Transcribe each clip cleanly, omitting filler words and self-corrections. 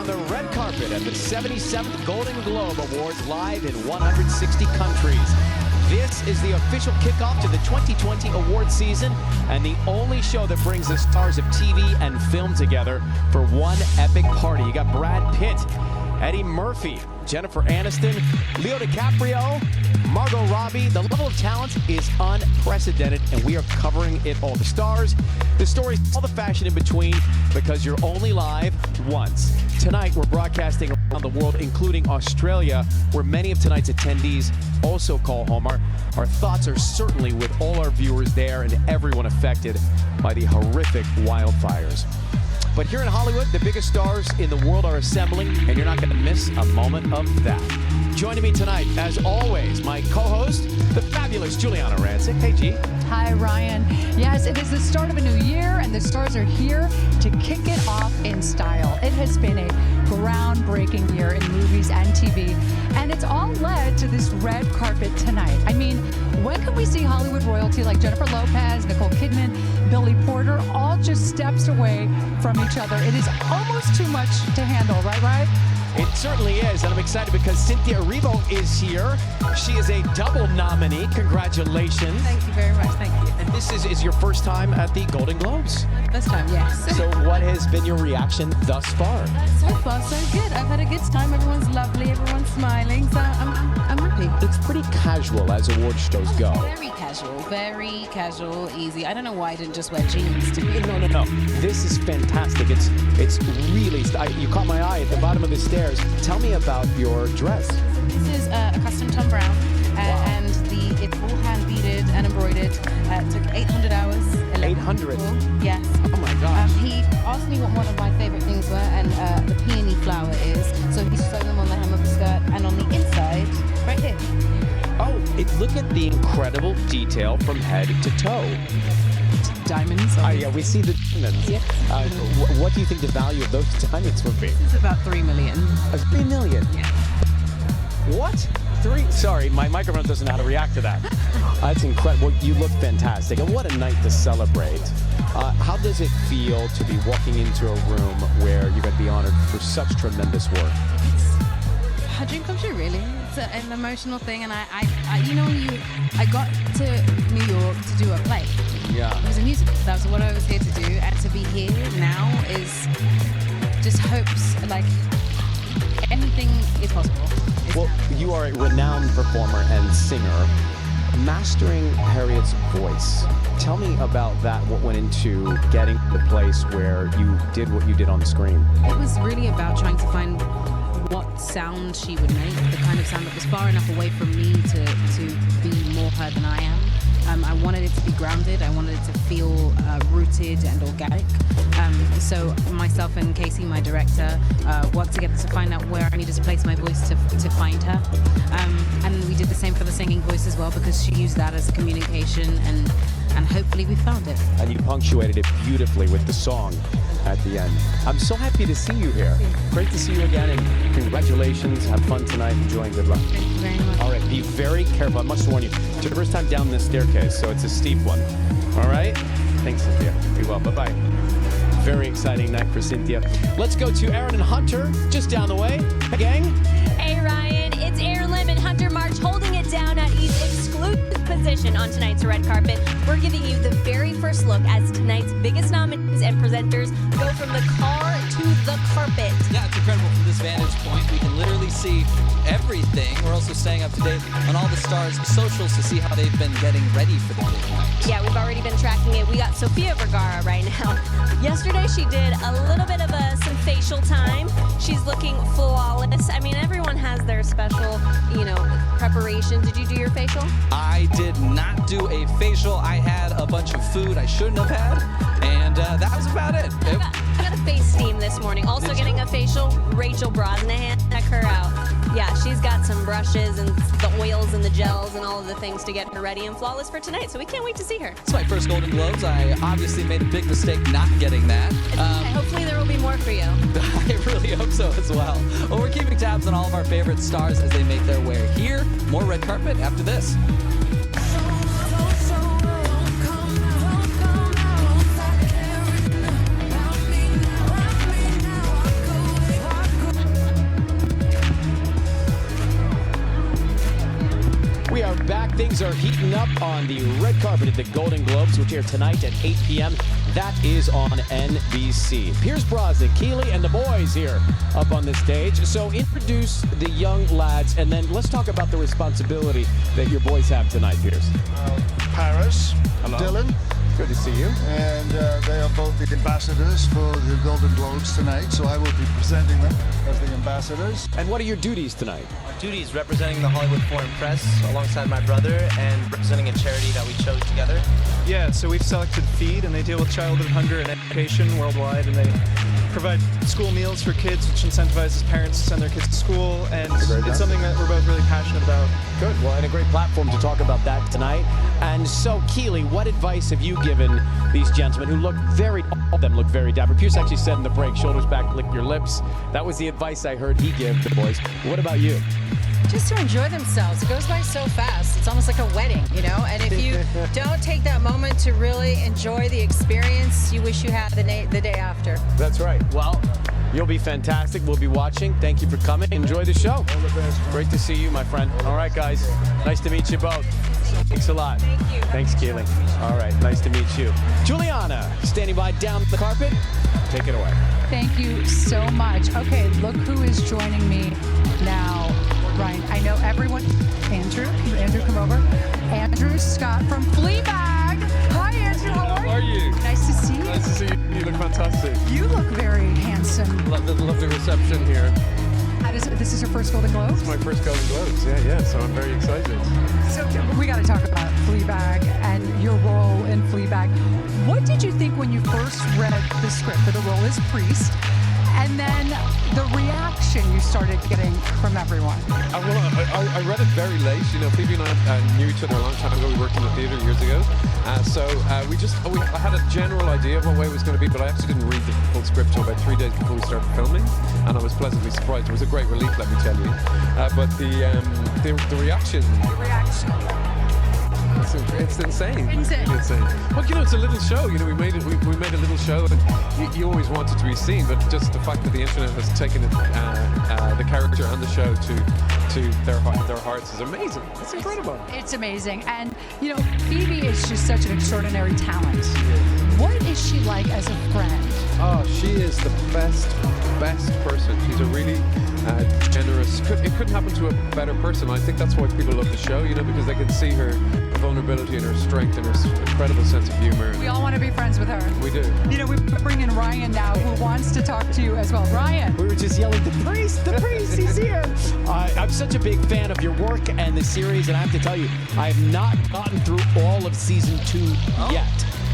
on the red carpet at the 77th Golden Globe Awards, live in 160 countries. This is the official kickoff to the 2020 award season and the only show that brings the stars of TV and film together for one epic party. You got Brad Pitt, Eddie Murphy, Jennifer Aniston, Leo DiCaprio, Margot Robbie. The level of talent is unprecedented, and we are covering it all. The stars, the stories, all the fashion in between, because you're only live once. Tonight, we're broadcasting around the world, including Australia, where many of tonight's attendees also call home. Our thoughts are certainly with all our viewers there and everyone affected by the horrific wildfires. But here in Hollywood, the biggest stars in the world are assembling, and you're not going to miss a moment of that. Joining me tonight, as always, my co-host, the fabulous Juliana Rancic. Hey, G. Hi, Ryan. Yes, it is the start of a new year, and the stars are here to kick it off in style. It has been a groundbreaking year in movies and TV, and it's all led to this red carpet tonight. I mean, when can we see Hollywood royalty like Jennifer Lopez, Nicole Kidman, Billy Porter, all just steps away from each other? It is almost too much to handle, right? It certainly is, and I'm excited because Cynthia Erivo is here. She is a double nominee. Congratulations. Thank you very much. Thank you. And this is your first time at the Golden Globes. First time, yes. So what has been your reaction thus far? So far, so good. I've had a good time. Everyone's lovely. Everyone's smiling. So I'm happy. It's pretty casual as award shows go. Very casual, easy. I don't know why I didn't just wear jeans to be. No. This is fantastic. It's really, you caught my eye at the bottom of the stairs. Tell me about your dress. This is a custom Tom Brown, and it's all hand beaded and embroidered. It took 800 hours. 800? Yes. Oh my gosh. He asked me what one of my favorite things were, and the peony flower is. So he sewed them on the hem of the skirt and on the inside, right here. Oh, look at the incredible detail from head to toe. Diamonds. Yeah, we see the diamonds. Yes. What do you think the value of those diamonds would be? It's about 3 million. 3 million? Yeah. What? 3? Sorry, my microphone doesn't know how to react to that. That's incredible. You look fantastic. And what a night to celebrate. How does it feel to be walking into a room where you're going to be honored for such tremendous work? It's a dream come true, really. It's an emotional thing, and I got to New York to do a play. Yeah. It was a musical. That's what I was here to do, and to be here now is just hopes, like anything is possible. Well, you are a renowned performer and singer. Mastering Harriet's voice. Tell me about that, what went into getting to the place where you did what you did on the screen. It was really about trying to find what sound she would make, the kind of sound that was far enough away from me to be more her than I am. I wanted it to be grounded. I wanted it to feel rooted and organic. So myself and Casey, my director, worked together to find out where I needed to place my voice to find her. And we did the same for the singing voice as well, because she used that as a communication, and hopefully we found it. And you punctuated it beautifully with the song at the end. I'm so happy to see you here. Great to see you again, and congratulations. Have fun tonight. Enjoy, and good luck. Thank you very much. All right, be very careful. I must warn you. It's your first time down this staircase, so it's a steep one. All right? Thanks, Cynthia. Be well. Bye-bye. Very exciting night for Cynthia. Let's go to Aaron and Hunter, just down the way. Hey, gang. Hey, Ryan. It's Aaron Lim and Hunter March holding it down at each exclusive position on tonight's red carpet. We're giving you the very first look as tonight's biggest nominees and presenters go from the car to the carpet. Yeah, it's incredible from this vantage point. We can literally see everything. We're also staying up to date on all the stars' socials to see how they've been getting ready for the big night. Yeah, we've already been tracking it. We got Sofia Vergara right now. Yesterday, she did a little bit of some facial time. She's looking flawless. I mean, everyone has their special, preparation. Did you do your facial? I did not do a facial. I had a bunch of food I shouldn't have had, and that was about it. I got a face steam this morning. Also getting a facial, Rachel Brosnahan. Check her out. Yeah, she's got some brushes and the oils and the gels and all of the things to get her ready and flawless for tonight, so we can't wait to see her. It's my first Golden Globes. I obviously made a big mistake not getting that. Hopefully there will be more for you. I really hope so as well. Well, we're keeping tabs on all of our favorite stars as they make their way here. More red carpet after this. we are back. Things are heating up on the red carpet at the Golden Globes, which air tonight at 8 p.m. That is on NBC. Pierce Brosnan, Keeley, and the boys here up on the stage. So introduce the young lads, and then let's talk about the responsibility that your boys have tonight, Pierce. Paris, Hello. Dylan, Good to see you. and they are both the ambassadors for the Golden Globes tonight, so I will be presenting them as the ambassadors. And what are your duties tonight? My duty is representing the Hollywood Foreign Press alongside my brother and representing a charity that we chose together. Yeah, so we've selected Feed, and they deal with childhood hunger and education worldwide, and they provide school meals for kids, which incentivizes parents to send their kids to school, and it's something that we're both really passionate about. Good. Well, and a great platform to talk about that tonight. And so, Keeley, what advice have you given these gentlemen who look all of them look very dapper? Pierce actually said in the break, shoulders back, lick your lips. That was the advice I heard he give the boys. What about you? Just to enjoy themselves. It goes by so fast. It's almost like a wedding, you know? And if you don't take that moment to really enjoy the experience, you wish you had the day after. That's right. Well, you'll be fantastic. We'll be watching. Thank you for coming. Enjoy the show. All the best. Great to see you, my friend. All right, guys. Nice to meet you both. Thanks a lot. Thank you. Thanks, Keeley. All right. Nice to meet you. Juliana, standing by down the carpet. Take it away. Thank you so much. Okay, look who is joining me now. Ryan, I know everyone. Andrew, come over. Andrew Scott from Fleabag. Hi, Andrew. How are you? Nice to see you. Nice to see you. You look fantastic. You look very handsome. Lovely reception here. This is your first Golden Globes? It's my first Golden Globes. Yeah. So I'm very excited. So we got to talk about Fleabag and your role in Fleabag. What did you think when you first read the script for the role as Priest? And then the reaction you started getting from everyone. I read it very late. You know, Phoebe and I knew each other a long time ago. We worked in the theatre years ago. I had a general idea of what way it was going to be, but I actually didn't read the full script until about 3 days before we started filming, and I was pleasantly surprised. It was a great relief, let me tell you. But the reaction. It's insane. Insane. Well, you know, it's a little show. You know, we made a little show, and you always want it to be seen. But just the fact that the internet has taken it, the character and the show to their hearts is amazing. It's incredible. It's amazing. And, you know, Phoebe is just such an extraordinary talent. What is she like as a friend? Oh, she is the best person. She's a really generous. It couldn't happen to a better person. I think that's why people love the show, you know, because they can see her vulnerability and her strength and her incredible sense of humor. We all want to be friends with her. We do. You know, we bring in Ryan now, who wants to talk to you as well. Ryan. We were just yelling, the priest, he's here. I'm such a big fan of your work and the series, and I have to tell you, I have not gotten through all of season 2 yet.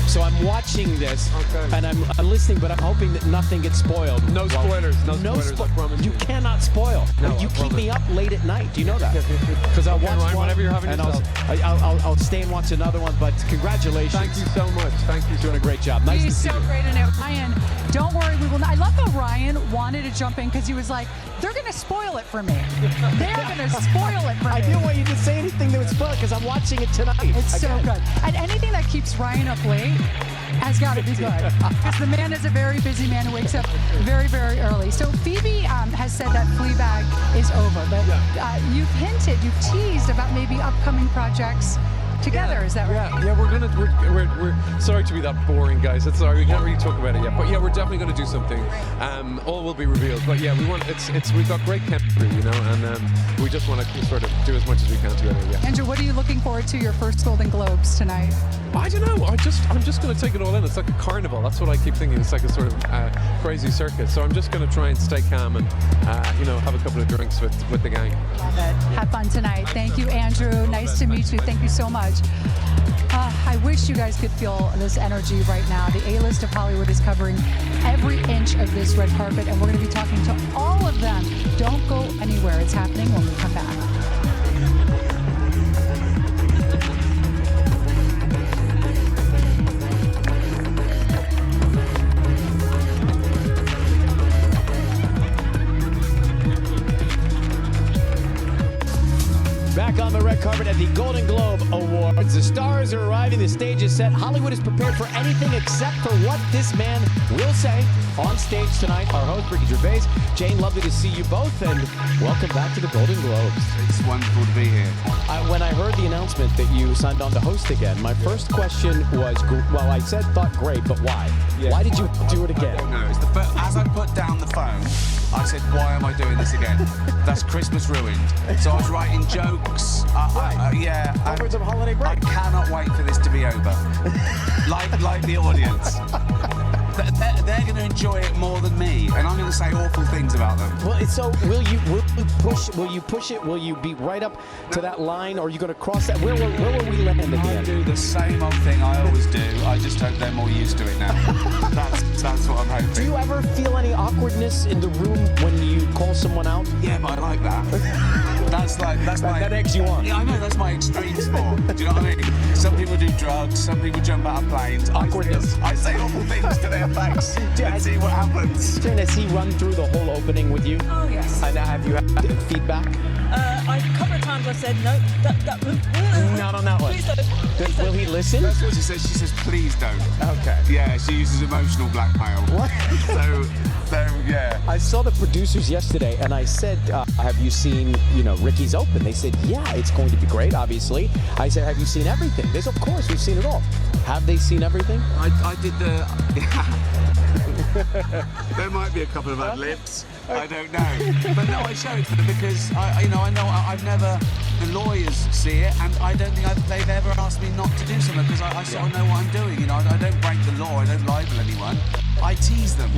So I'm watching this, and I'm listening, but I'm hoping that nothing gets spoiled. No spoilers. No spoilers. I promise you cannot spoil. No, you keep me up late at night. Do you know that? Because I'll watch one, whenever you're having and yourself. I'll stay and watch another one. But congratulations. Thank you so much. Thank you. Doing a great job. Nice to see you. He's so great in it. Ryan, don't worry, we will not. I love how Ryan wanted to jump in because he was like, they're going to spoil it for me. They're going to spoil it for me. I didn't want you to say anything that would spoil it because I'm watching it tonight. It's so good. And anything that keeps Ryan up late has got to be good. Because the man is a very busy man who wakes up very, very early. So Phoebe has said that Fleabag is over. But you've hinted, you've teased about maybe upcoming projects together. Is that right? Yeah, we're sorry to be that boring, guys. It's sorry, we can't really talk about it yet. But yeah, we're definitely going to do something. All will be revealed. But yeah, we've got great chemistry, you know, and we just want to sort of do as much as we can together. Yeah. Andrew, what are you looking forward to your first Golden Globes tonight? I don't know. I'm just going to take it all in. It's like a carnival. That's what I keep thinking. It's like a sort of crazy circus. So I'm just going to try and stay calm and have a couple of drinks with the gang. Love it. Have fun tonight. Thank you, Andrew. Nice to meet you. Thank you so much. I wish you guys could feel this energy right now. The A-list of Hollywood is covering every inch of this red carpet, and we're going to be talking to all of them. Don't go anywhere. It's happening when we come back. Back on the red carpet at the Golden Globe Awards. The stars are arriving. The stage is set. Hollywood is prepared for anything except for what this man will say on stage tonight. Our host, Ricky Gervais. Jane, lovely to see you both, and welcome back to the Golden Globes. It's wonderful to be here. When I heard the announcement that you signed on to host again. My first question was, well, I thought great, but why? Yeah. Why did you do it again? I don't know. It's the first, as I put down the phone, I said, why am I doing this again? That's Christmas ruined. So I was writing jokes. Yeah. Over the holiday break. I cannot wait for this to be over. like the audience. They're going to enjoy it more than me, and I'm going to say awful things about them. Well, so will you push it? Will you be right up to that line, or are you going to cross that? Where will we land at the I end? do the same old thing I always do. I just hope they're more used to it now. That's what I'm hoping. Do you ever feel any awkwardness in the room when you call someone out? Yeah, but I like that. That eggs you on. Yeah, I know, that's my extreme sport. Do you know what I mean? Some people do drugs, some people jump out of planes. Awkwardness. I say awful things to their face and see what happens. Has he run through the whole opening with you? Oh, yes. And have you had feedback? A couple of times I said, no, Not on that one. Please don't. Will he listen? That's what she says. She says, please don't. Okay. Yeah, she uses emotional blackmail. What? So, yeah. I saw the producers yesterday, and I said, have you seen, Ricky's Open? They said, yeah, it's going to be great, obviously. I said, have you seen everything? They said, of course, we've seen it all. Have they seen everything? I did the... There might be a couple of ad-libs. I don't know. But no, I show it to them because, I know I've never... The lawyers see it, and I don't think they've ever asked me not to do something because I sort of know what I'm doing. I don't break the law. I don't libel anyone. I tease them.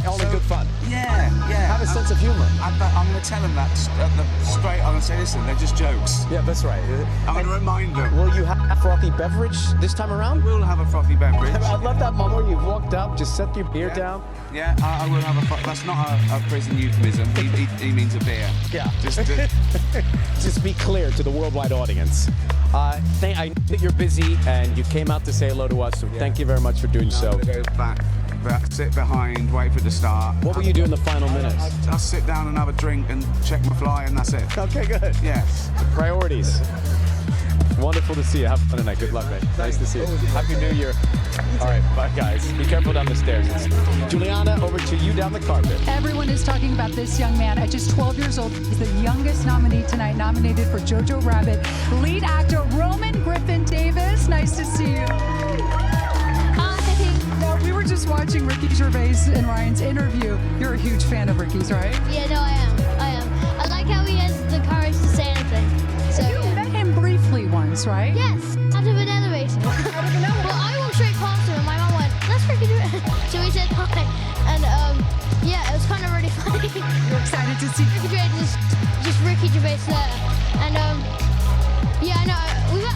All in good fun. Yeah. Have a sense of humor. I'm going to tell them that straight. I'm going to say, listen, they're just jokes. Yeah, that's right. I'm going to remind them. Will you have a frothy beverage this time around? We'll have a frothy beverage. I love that moment where you walked up, just set your beer down. Yeah, I will have a frothy. That's not a prison euphemism. He means a beer. Yeah. Just be clear to the worldwide audience. I know that you're busy and you came out to say hello to us, so thank you very much for doing so. I'm going to go back, sit behind, wait for it to start. What will you do in the final minutes? I'll sit down and have a drink and check my fly, and that's it. Okay, good. Yeah. Priorities. Wonderful to see you. Have fun tonight. Good luck, man. Nice to see you. Happy New Year. All right, bye, guys. Be careful down the stairs. Juliana, over to you down the carpet. Everyone is talking about this young man at just 12 years old. He's the youngest nominee tonight, nominated for Jojo Rabbit. Lead actor Roman Griffin Davis. Nice to see you. Now, we were just watching Ricky Gervais and Ryan's interview. You're a huge fan of Ricky's, right? Yeah, no, I am. I like how he has the courage to say anything. So, you met him briefly once, right? Yes, out of an elevator. Well, I walked straight past him and my mom went, "That's Ricky Gervais." So we said hi, and yeah, it was kind of really funny. You're excited to see Ricky Gervais, just Ricky Gervais there, and yeah, I know.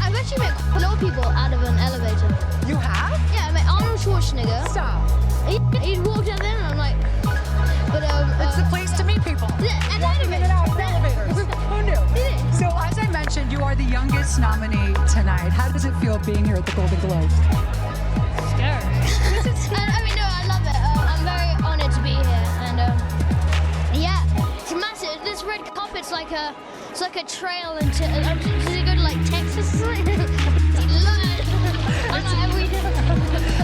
I've actually met a lot of people out of an elevator. You have? Yeah, I met Arnold Schwarzenegger. Stop. He walked out there and I'm like, but it's the place to meet people. Yeah, and walking in and out of elevators. Who knew? So as I mentioned, you are the youngest nominee tonight. How does it feel being here at the Golden Globes? Scary. I mean, no, I love it. I'm very honored to be here, and yeah, it's massive. This red carpet's like a trail into. Does it go to like Texas?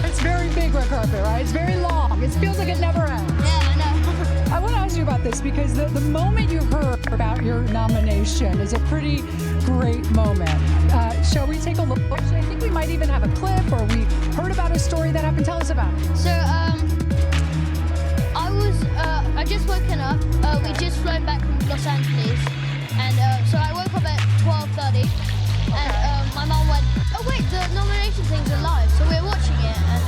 It's very big red carpet, right? It's very long. It feels like it never ends. Yeah, I know. I want to ask you about this because the moment you heard about your nomination is a pretty great moment. Shall we take a look? I think we might even have a clip, or we heard about a story that happened. Tell us about it. So, I just woken up. We just flown back from Los Angeles, and so I woke up at 12:30, and my mom went, "Oh wait, the nomination thing's are live." So we were watching it, and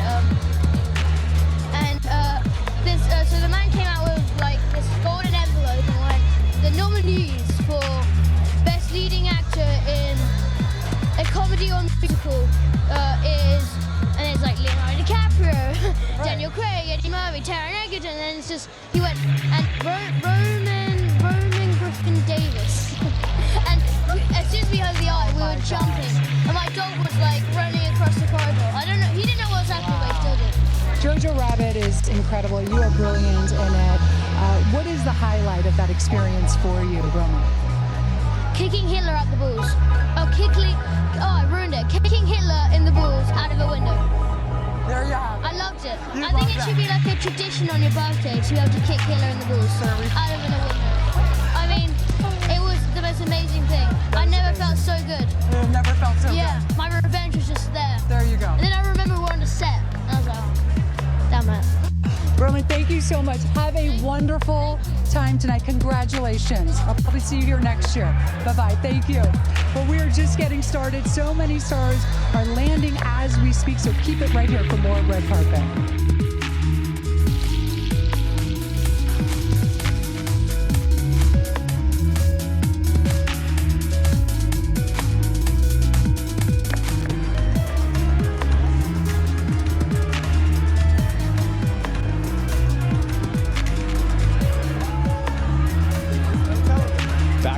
so the man came out with like this golden envelope and went, "The nominees for Best Leading Actor in a Comedy or Musical is," and it's like Leonardo DiCaprio, Daniel Craig, Eddie Murphy, Taron Egerton, and then it's just, he went, and Roman Griffin Davis. And as soon as we heard the I, we were jumping, and my dog was like running across the corridor. I don't know, he didn't know what was happening, but he still did. Jojo Rabbit is incredible. You are brilliant in it. What is the highlight of that experience for you, Roman? Kicking Hitler out the balls. I ruined it. Kicking Hitler in the balls out of a window. There you have it. I loved it. I think it should be like a tradition on your birthday to be able to kick Hitler in the balls out of a window. I mean, it was the most amazing thing. I never felt so good. I've never felt wonderful time tonight. Congratulations. I'll probably see you here next year. Bye-bye. Thank you. But we are just getting started. So many stars are landing as we speak, so keep it right here for more Red Carpet.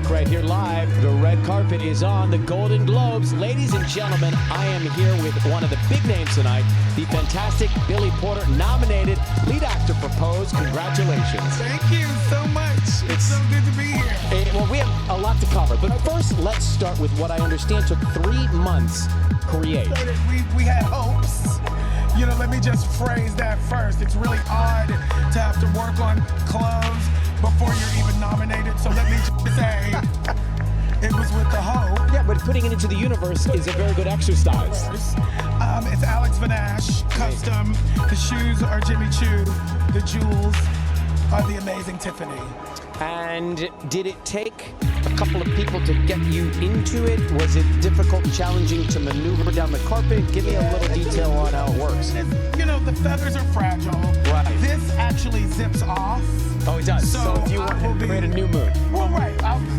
Right here live, the red carpet is on, the Golden Globes. Ladies and gentlemen, I am here with one of the big names tonight, the fantastic Billy Porter, nominated lead actor for Pose. Congratulations. Thank you so much. It's so good to be here. Well, we have a lot to cover, but first, let's start with what I understand took 3 months to create. We had hopes. You know, let me just phrase that first. It's really odd to have to work on clothes before you're even nominated, so let me just say it was with the hope. Yeah, but putting it into the universe is a very good exercise. It's Alex Vanash, custom. The shoes are Jimmy Choo. The jewels are the amazing Tiffany. And did it take a couple of people to get you into it? Was it difficult and challenging to maneuver down the carpet? Give me a little detail on how it works. You know, the feathers are fragile. Right. This actually zips off. Oh, it does. So if you want to create a new mood. Well, right.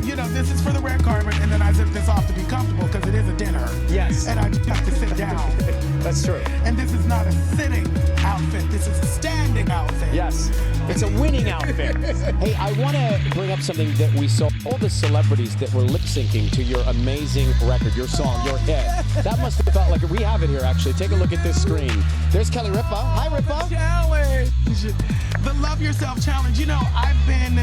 You know, this is for the red carpet, and then I zip this off to be comfortable because it is a dinner. Yes. And I just have to sit down. That's true. And this is not a sitting outfit. This is a standing outfit. Yes. It's a winning outfit. Hey, I want to bring up something that we saw. All the celebrities that were lip-syncing to your amazing record, your song, your hit. That must have felt like we have it here, actually. Take a look at this screen. There's Kelly Ripa. Hi, Ripa. Challenge. The Love Yourself Challenge. You know, I've been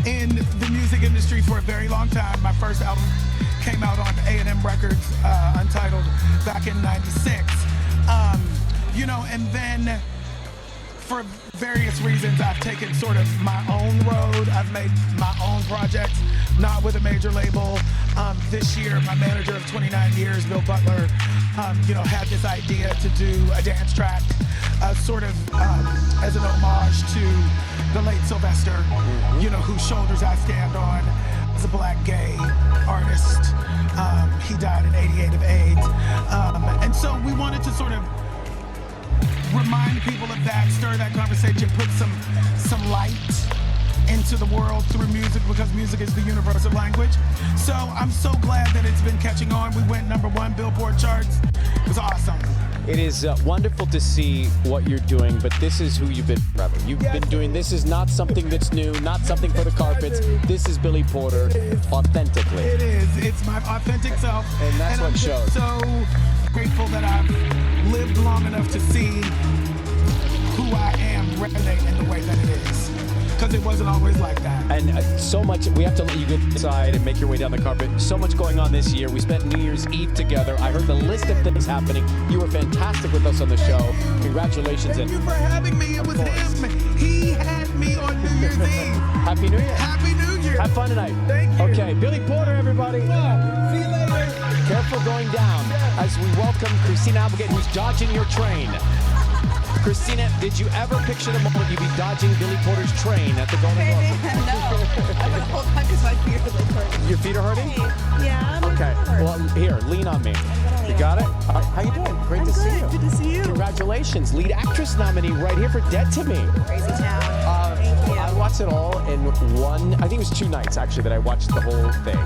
in the music industry for a very long time. My first album came out on A&M Records, Untitled, back in '96. You know, and then for various reasons, I've taken sort of my own road. I've made my own projects, not with a major label. This year, my manager of 29 years, Bill Butler, you know, had this idea to do a dance track, sort of as an homage to the late Sylvester, you know, whose shoulders I stand on as a black gay artist. He died in '88 of AIDS. And so we wanted to sort of remind people of that, stir that conversation, put some light into the world through music, because music is the universal language. So I'm so glad that it's been catching on. We went #1 Billboard charts. It was awesome. It is wonderful to see what you're doing, but this is who you've been forever. You've been doing, this is not something that's new, not something for the carpets. This is Billy Porter, authentically. It is. It's my authentic self. And that's what shows. So grateful that I've lived long enough to see who I am resonate in the way that it is. Because it wasn't always like that. And so much, we have to let you get inside and make your way down the carpet. So much going on this year. We spent New Year's Eve together. I heard the list of things happening. You were fantastic with us on the show. Congratulations. Thank you for having me. It was him. He had me on New Year's Eve. Happy New Year. Happy New Year. Have fun tonight. Thank you. Okay, Billy Porter, everybody. See you later. Careful going down as we welcome Christina Applegate, who's dodging your train. Christina, did you ever picture the moment you'd be dodging Billy Porter's train at the Golden Globes? No. I'm gonna hold on because my feet are like hurting. Your feet are hurting? Yeah. Okay. Well, here, lean on me. You got it? All right. How you doing? Great to see you. Good to see you. Congratulations. Lead actress nominee right here for Dead to Me. Crazy town. Thank you. I watched it all in one, I think it was 2 nights actually that I watched the whole thing.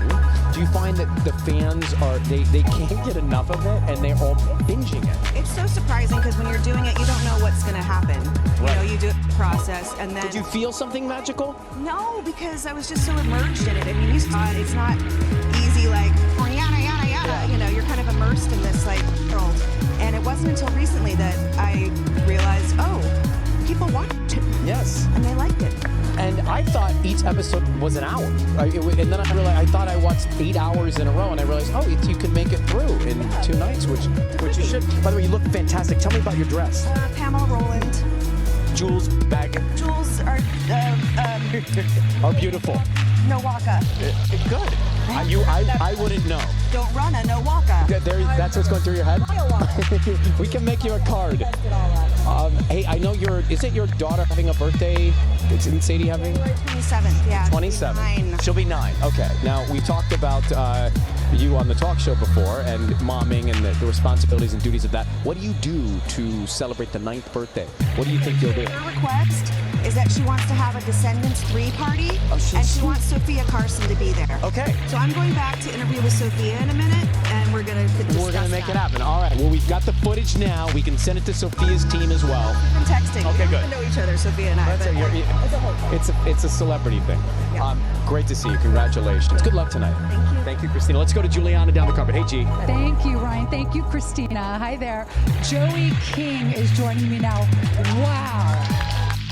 Do you find that the fans are, they can't get enough of it and they're all binging it? It's so surprising because when you're doing it, you don't know what's going to happen. Right. You know, you do the process and then... Did you feel something magical? No, because I was just so immersed in it. I mean, it's not easy like, yada, yada, yada. You know, you're kind of immersed in this like world. And it wasn't until recently that I realized, oh, people watched it. Yes. And they liked it. And I thought each episode was an hour. And then I realized, I thought I watched 8 hours in a row, and I realized, oh, you can make it through in 2 nights, which you should. By the way, you look fantastic. Tell me about your dress. Pamela Rowland. Jules Baggett. Jules are are beautiful. Nowaka. Good. I wouldn't know. Don't run a, no walk-a. That's what's going through your head? We can make you a card. Hey, I know isn't your daughter having a birthday? Isn't Sadie having? February 27th, yeah. 27th. She'll be 9. Okay. Now, we talked about you on the talk show before and momming and the responsibilities and duties of that. What do you do to celebrate the 9th birthday? What do you think you'll do? Her request is that she wants to have a Descendants 3 party, and she wants Sophia Carson to be there. Okay. So I'm going back to interview with Sophia in a minute, and we're going to discuss We're going to make it happen. All right. Well, we've got the footage now. We can send it to Sophia's team as well. We've been texting. Okay, We good. don't know each other, Sophia and I. That's but it's a whole thing. It's a celebrity thing. Yeah. Great to see you. Congratulations. Good luck tonight. Thank you. Thank you, Christina. Let's go to Juliana down the carpet. Hey, G. Thank you, Ryan. Thank you, Christina. Hi there. Joey King is joining me now. Wow.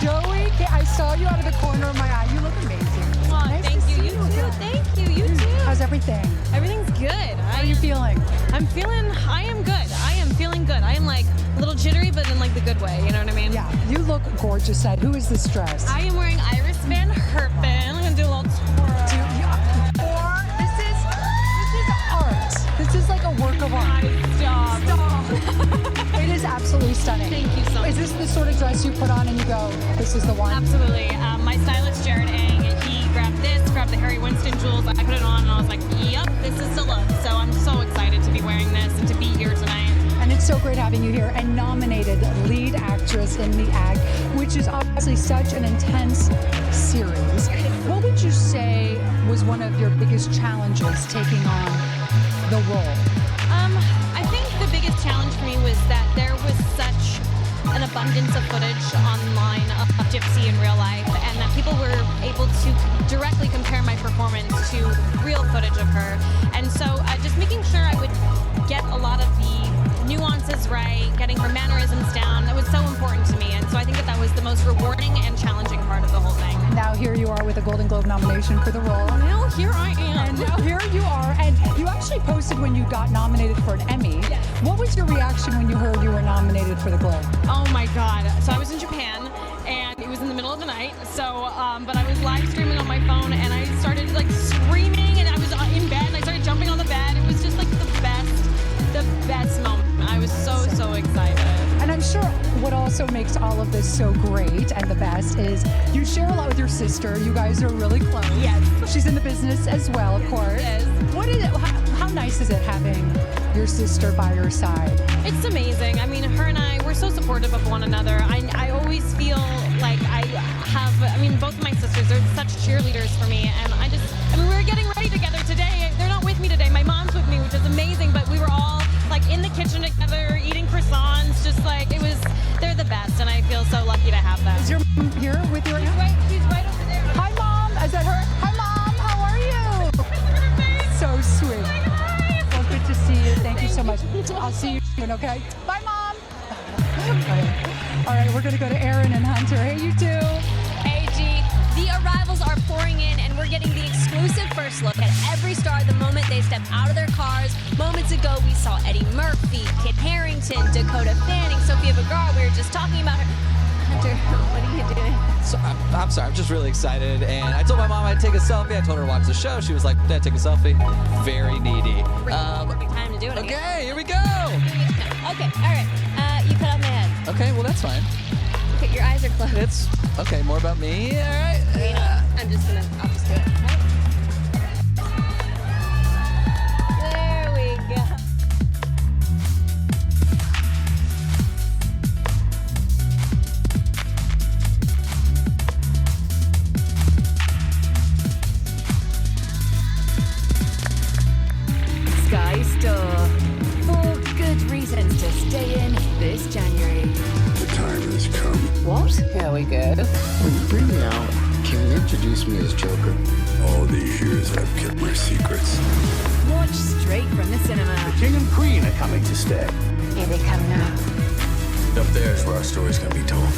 Joey King, I saw you out of the corner of my eye. You look amazing. Aw, Nice thank to you. see You too. again. Thank you. You too. How's everything? Everything's good. How are you feeling? I am good. I am feeling good. I am like a little jittery, but in like the good way. You know what I mean? Yeah, you look gorgeous, Ed. Who is this dress? I am wearing Iris Van Herpen. I'm gonna do a little twirl. This is art. This is like a work of art. Stop. It is absolutely stunning. Thank you so much. Is this the sort of dress you put on and you go, this is the one? Absolutely. My stylist, Jared Ang, he grabbed the Harry Winston jewels. I put it on and I was like, yep, this is the look. So I'm so excited to be wearing this and to be here tonight. And it's so great having you here and nominated lead actress in The Act, which is obviously such an intense series. What would you say was one of your biggest challenges taking on the role? I think the biggest challenge for me was that there was such an abundance of footage online of Gypsy in real life, and that people were able to directly compare my performance to real footage of her. And so just making sure I would get a lot of the nuances right, getting her mannerisms down, that was so important to me. And so I think that was the most rewarding and challenging part of the whole thing. Now here you are with a Golden Globe nomination for the role. Now here I am. And now here you are. And you actually posted when you got nominated for an Emmy. Yes. What was your reaction when you heard you were nominated for the Globe? Oh my God. So I was in Japan and it was in the middle of the night. So, but I was live streaming on my phone and I started like screaming and I was in bed and I started jumping on the bed. It was just like the best moment. I was so excited. And I'm sure what also makes all of this so great and the best is you share a lot with your sister. You guys are really close. Yes. She's in the business as well, of course. Yes. What is it? How nice is it having your sister by your side? It's amazing. I mean, her and we're so supportive of one another. I always feel like both of my sisters are such cheerleaders for me. And we were getting ready together today. They're not with me today. My mom's with me, which is amazing. But we were all like in the kitchen together, eating croissants. Just like they're the best. And I feel so lucky to have them. Is your mom here with you right now? She's right over there. Hi, Mom. Is that her? Hi, Mom. How are you? So sweet. Well, good to see you. Thank you so much. I'll see you soon, okay? Bye, Mom. All right, we're going to go to Aaron and Hunter. Hey, you two. AG, the arrivals are pouring in, and we're getting the exclusive first look at every star the moment they step out of their cars. Moments ago, we saw Eddie Murphy, Kit Harington, Dakota Fanning, Sofia Vergara. We were just talking about her. Hunter, what are you doing? So, I'm sorry, I'm just really excited. And I told my mom I'd take a selfie. I told her to watch the show. She was like, Dad, take a selfie. Very needy. Perfect time to do it. Okay, here we go. Okay, all right. You cut off my head. Okay, well, that's fine. Okay, your eyes are closed. It's okay, more about me. All right. I'll just do it. There we go. Sky Store. 4 good reasons to stay in this January. The time has come. What? Here we go. When you bring me out, can you introduce me as Joker? All these years I've kept my secrets. Watch straight from the cinema. The King and Queen are coming to stay. Here they come now. Up there is where our stories can be told.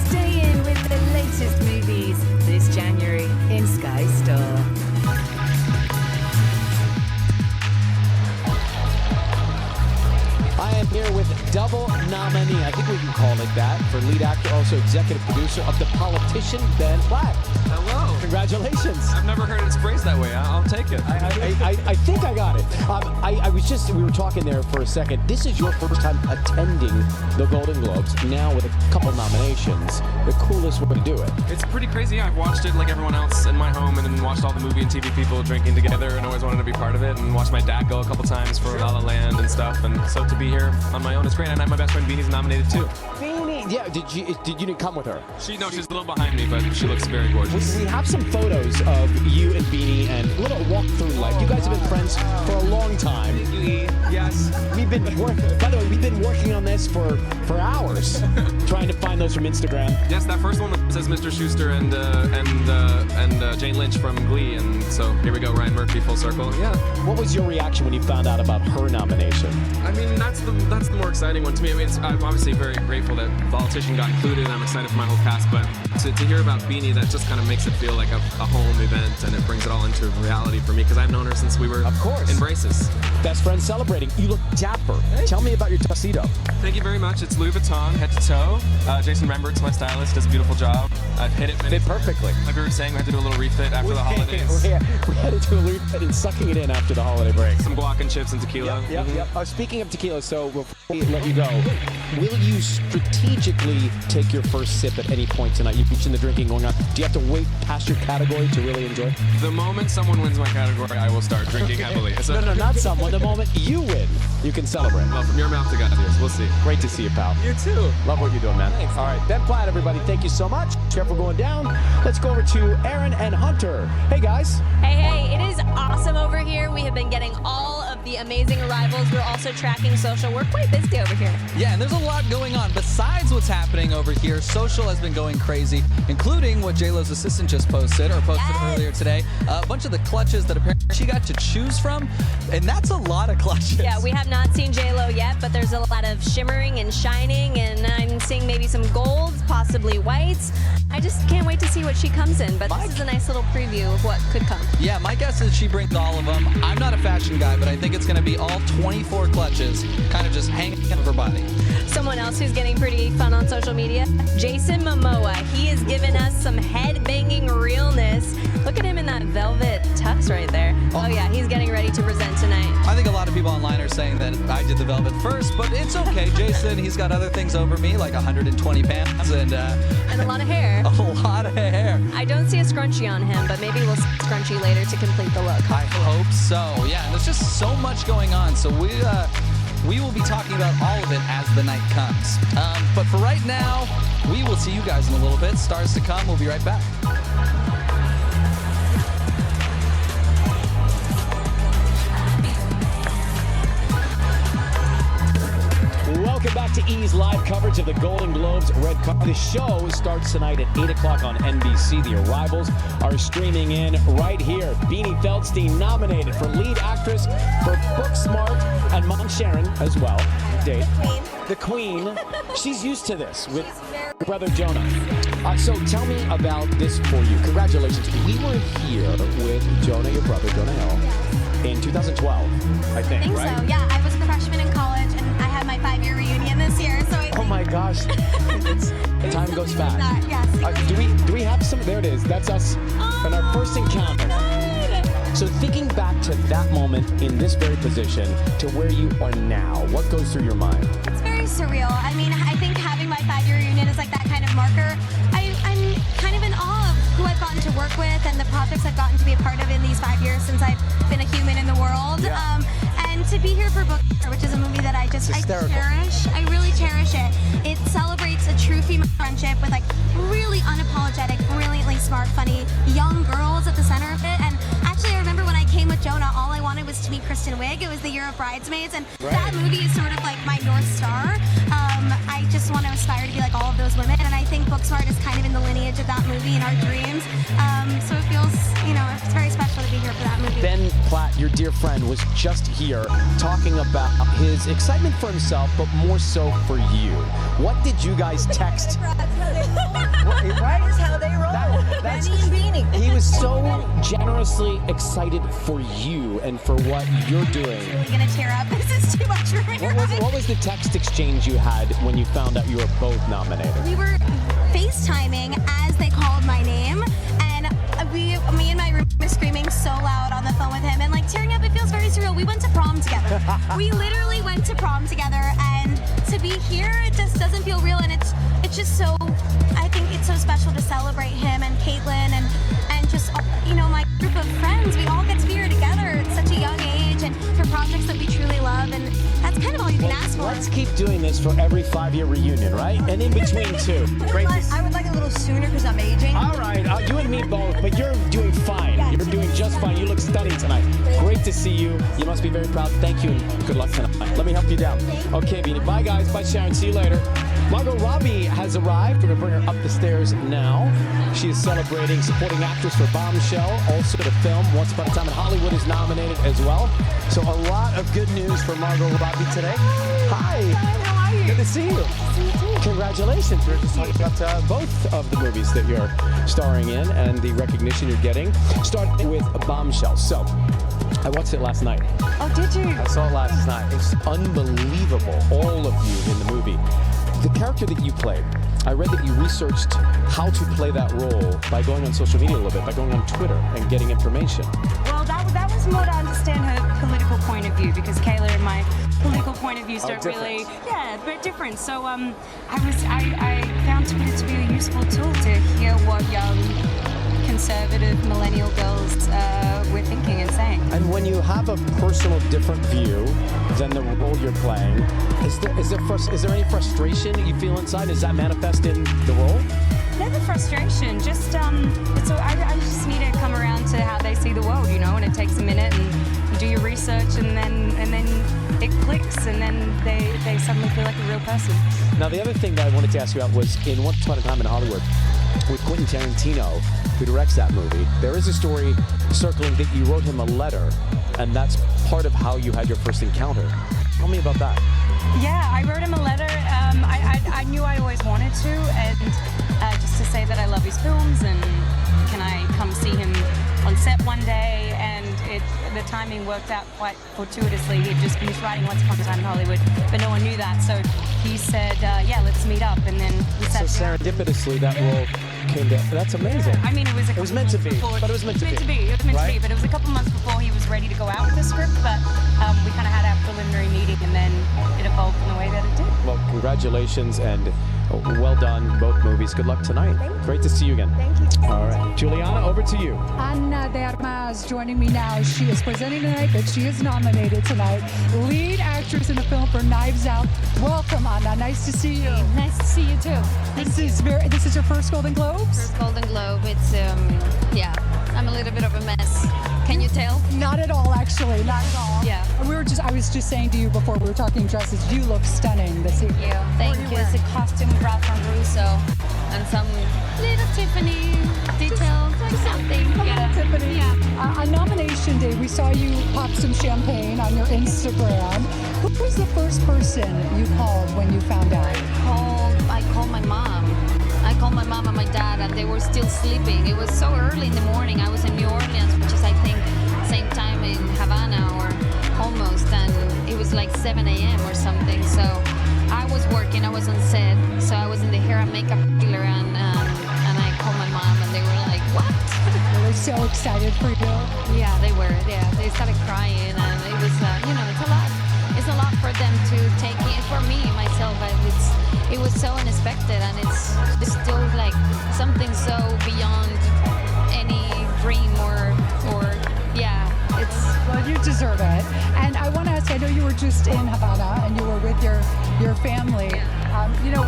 Stay in with the latest movies this January in Sky Store. I am here with double nominee, I think we can call it that, for lead actor, also executive producer of The Politician, Ben Platt. Hello. Congratulations. I've never heard it phrased that way. I'll take it. I think I got it. We were talking there for a second. This is your first time attending the Golden Globes, now with a couple nominations. The coolest way to do it. It's pretty crazy. I've watched it like everyone else in my home, and then watched all the movie and TV people drinking together, and always wanted to be part of it, and watched my dad go a couple times for La La Land and stuff, and so to be here on my own is great. And my best friend Beanie's nominated too. Beanie, yeah. Did you didn't come with her? She's a little behind me, but she looks very gorgeous. We have some photos of you and Beanie and a little walk through life. You guys have been friends for a long time. Yes. By the way, we've been working on this for hours, trying to find those from Instagram. Yes, that first one says Mr. Schuster and Jane Lynch from Glee, and so here we go, Ryan Murphy, full circle. Yeah. What was your reaction when you found out about her nomination? I mean, that's the more exciting one to me. I mean, I'm obviously very grateful that Politician got included, and I'm excited for my whole cast, but to hear about Beanie, that just kind of makes it feel like a home event, and it brings it all into reality for me, because I've known her since we were in braces. Best friends celebrating. You look dapper. Tell me about your tuxedo. Thank you very much. It's Louis Vuitton, head to toe. Jason Rembert's my stylist, does a beautiful job. I've hit it. Fit perfectly. Like we were saying, we had to do a little refit after the holidays. We had to do a refit and sucking it in after the holiday break. Some guac and chips and tequila. Yep. Speaking of tequila, so before we let you go, will you strategically take your first sip at any point tonight? You mentioned the drinking going on. Do you have to wait past your category to really enjoy? The moment someone wins my category, I will start drinking heavily. So no, not someone. The moment you win, you can celebrate. Well, from your mouth to God's ears. We'll see. Great to see you, pal. You too. Love what you're doing, man. Thanks. All right, Ben Platt, everybody, thank you so much. Careful going down. Let's go over to Aaron and Hunter. Hey, guys. Hey, it is awesome over here. We have been getting all of the amazing arrivals. We're also tracking social. We're quite busy over here. Yeah, and there's a lot going on. Besides what's happening over here, social has been going crazy, including what J-Lo's assistant just posted earlier today. A bunch of the clutches that apparently she got to choose from, and that's a lot of clutches. Yeah, we have not seen J-Lo yet, but there's a lot of shimmering and shining, and I'm seeing maybe some golds, possibly whites. I just can't wait to see what she comes in, but this is a nice little preview of what could come. Yeah, my guess is she brings all of them. I'm not a fashion guy, but I think it's going to be all 24 clutches kind of just hanging out of her body. Someone else who's getting pretty fun on social media, Jason Momoa. He has given us some head-banging realness. Look at him in that velvet tux right there. Oh yeah, he's getting ready to present tonight. I think a lot of people online are saying that I did the velvet first, but it's okay. Jason, he's got other things over me, like 120 pounds and a lot of hair. A lot of hair. I don't see a scrunchie on him, but maybe we'll see a scrunchie later to complete the look. I hope so. Yeah, and there's just so much going on. So we will be talking about all of it as the night comes. But for right now, we will see you guys in a little bit. Stars to come. We'll be right back. Welcome back to E's live coverage of the Golden Globes Red Carpet. The show starts tonight at 8 o'clock on NBC. The arrivals are streaming in right here. Beanie Feldstein nominated for lead actress for Booksmart, and Mom Sharon as well. Date. The Queen. She's used to this with her brother Jonah. So tell me about this for you. Congratulations. We were here with Jonah, your brother, Jonah Hill, in 2012, I think, right? So, yeah. I was a freshman in college, and I had my 5-year reunion this year. So oh my gosh. Time goes fast. Yes. Do we have some? There it is. That's us in our first encounter. So thinking back to that moment in this very position to where you are now, what goes through your mind? It's very surreal. I mean, I think having my 5-year reunion is like that kind of marker. I'm kind of in awe of who I've gotten to work with and the projects I've gotten to be a part of in these 5 years since I've been a human in the world. Yeah. And to be here for Booksmart, which is a movie that I cherish. I really cherish it. It celebrates a true female friendship with like really unapologetic, brilliantly smart, funny young girls at the center of it. And actually, I remember when I came with Jonah, all I wanted was to meet Kristen Wiig. It was the year of Bridesmaids, and that movie is sort of like my North Star. I just want to aspire to be like all of those women, and I think Booksmart is kind of in the lineage of that movie and our dreams. So it feels, it's very special to be here for that movie. Ben Platt, your dear friend, was just here talking about his excitement for himself, but more so for you. What did you guys text? Right is how they roll. That's Benny and Beanie. He was so generously excited for you and for what you're doing. I'm really gonna tear up. This is too much for me. What was the text exchange you had when you found out you were both nominated? We were FaceTiming as they called my name, and me and my roommate were screaming so loud on the phone with him and like tearing up. It feels very surreal. We went to prom together. We literally went to prom together, and to be here, it just doesn't feel real, and it's just so. I think it's so special to celebrate him and Caitlin and just my group of friends. We all get to be here together at such a young age and for projects that we truly love, and that's kind of all you can ask for. Let's keep doing this for every 5-year reunion, right? And in between too. Great. I would like a little sooner because I'm aging. All right, you and me both, but you're doing fine. You're doing just fine. You look stunning tonight. Great to see you. You must be very proud. Thank you and good luck tonight. Let me help you down. Okay, Beanie. Bye, guys. Bye, Sharon. See you later. Margot Robbie has arrived. We're going to bring her up the stairs now. She is celebrating supporting actress for Bombshell. Also, the film Once Upon a Time in Hollywood is nominated as well. So a lot of good news for Margot Robbie today. Hi. How are you? Good to see you. Good to see you too. Congratulations. We were just talking about both of the movies that you're starring in and the recognition you're getting. Starting with Bombshell. So, I watched it last night. Oh, did you? I saw it last night. It's unbelievable, all of you in the movie. The character that you played, I read that you researched how to play that role by going on social media a little bit, by going on Twitter and getting information. Well, that was more to understand her political point of view, because Kayla and my political point of views don't really, very different. So I found Twitter to be a useful tool to hear what young conservative millennial girls were thinking and saying. And when you have a personal different view than the role you're playing, is there any frustration that you feel inside? Does that manifest in the role? Never frustration, just I just need to come around to how they see the world, and it takes a minute, and you do your research, and then it clicks, and then they suddenly feel like a real person. Now, the other thing that I wanted to ask you about was in Once Upon a Time in Hollywood, with Quentin Tarantino, who directs that movie, there is a story circling that you wrote him a letter, and that's part of how you had your first encounter. Tell me about that. Yeah, I wrote him a letter. I knew I always wanted to, and just to say that I love his films, and can I come see him on set one day, and the timing worked out quite fortuitously. He had just finished writing Once Upon a Time in Hollywood, but no one knew that, so he said, let's meet up, and then we sat down. So serendipitously, that role came down. That's amazing. I mean, it was meant to be, but it was meant to be. It was meant to be, but it was a couple months before he was ready to go out with the script, but we kind of had our preliminary meeting, and then it evolved in the way that it did. Well, congratulations, and well done, both movies. Good luck tonight. Great to see you again. Thank you. All right. Juliana, over to you. Ana de Armas joining me now. She is presenting tonight, but she is nominated tonight. Lead actress in a film for Knives Out. Welcome, Ana. Nice to see you. Nice to see you too. This is your first Golden Globes? First Golden Globe. It's I'm a little bit of a mess. Can you tell? Not at all, actually. Not at all. Yeah. I was just saying to you before we were talking dresses, you look stunning this evening. Thank you. It's a costume brought from Russo and some little Tiffany details, like something. Tiffany. Yeah. On nomination day, we saw you pop some champagne on your Instagram. Who was the first person you called when you found out? I called my mom. I called my mom and my dad, and they were still sleeping. It was so early in the morning. I was in New Orleans, which is, I think, same time in Havana or almost, and it was like 7 a.m. or something. So I was working. I was on set, so I was in the hair and makeup dealer, and I called my mom, and they were like, "What?" They were so excited for you. Yeah, they were. Yeah, they started crying, and it was, it's a lot. It's a lot for them to take in. For me, myself, it was so unexpected, and it's still like something so beyond any dream or Well, you deserve it. And I want to ask, I know you were just in Havana and you were with your family.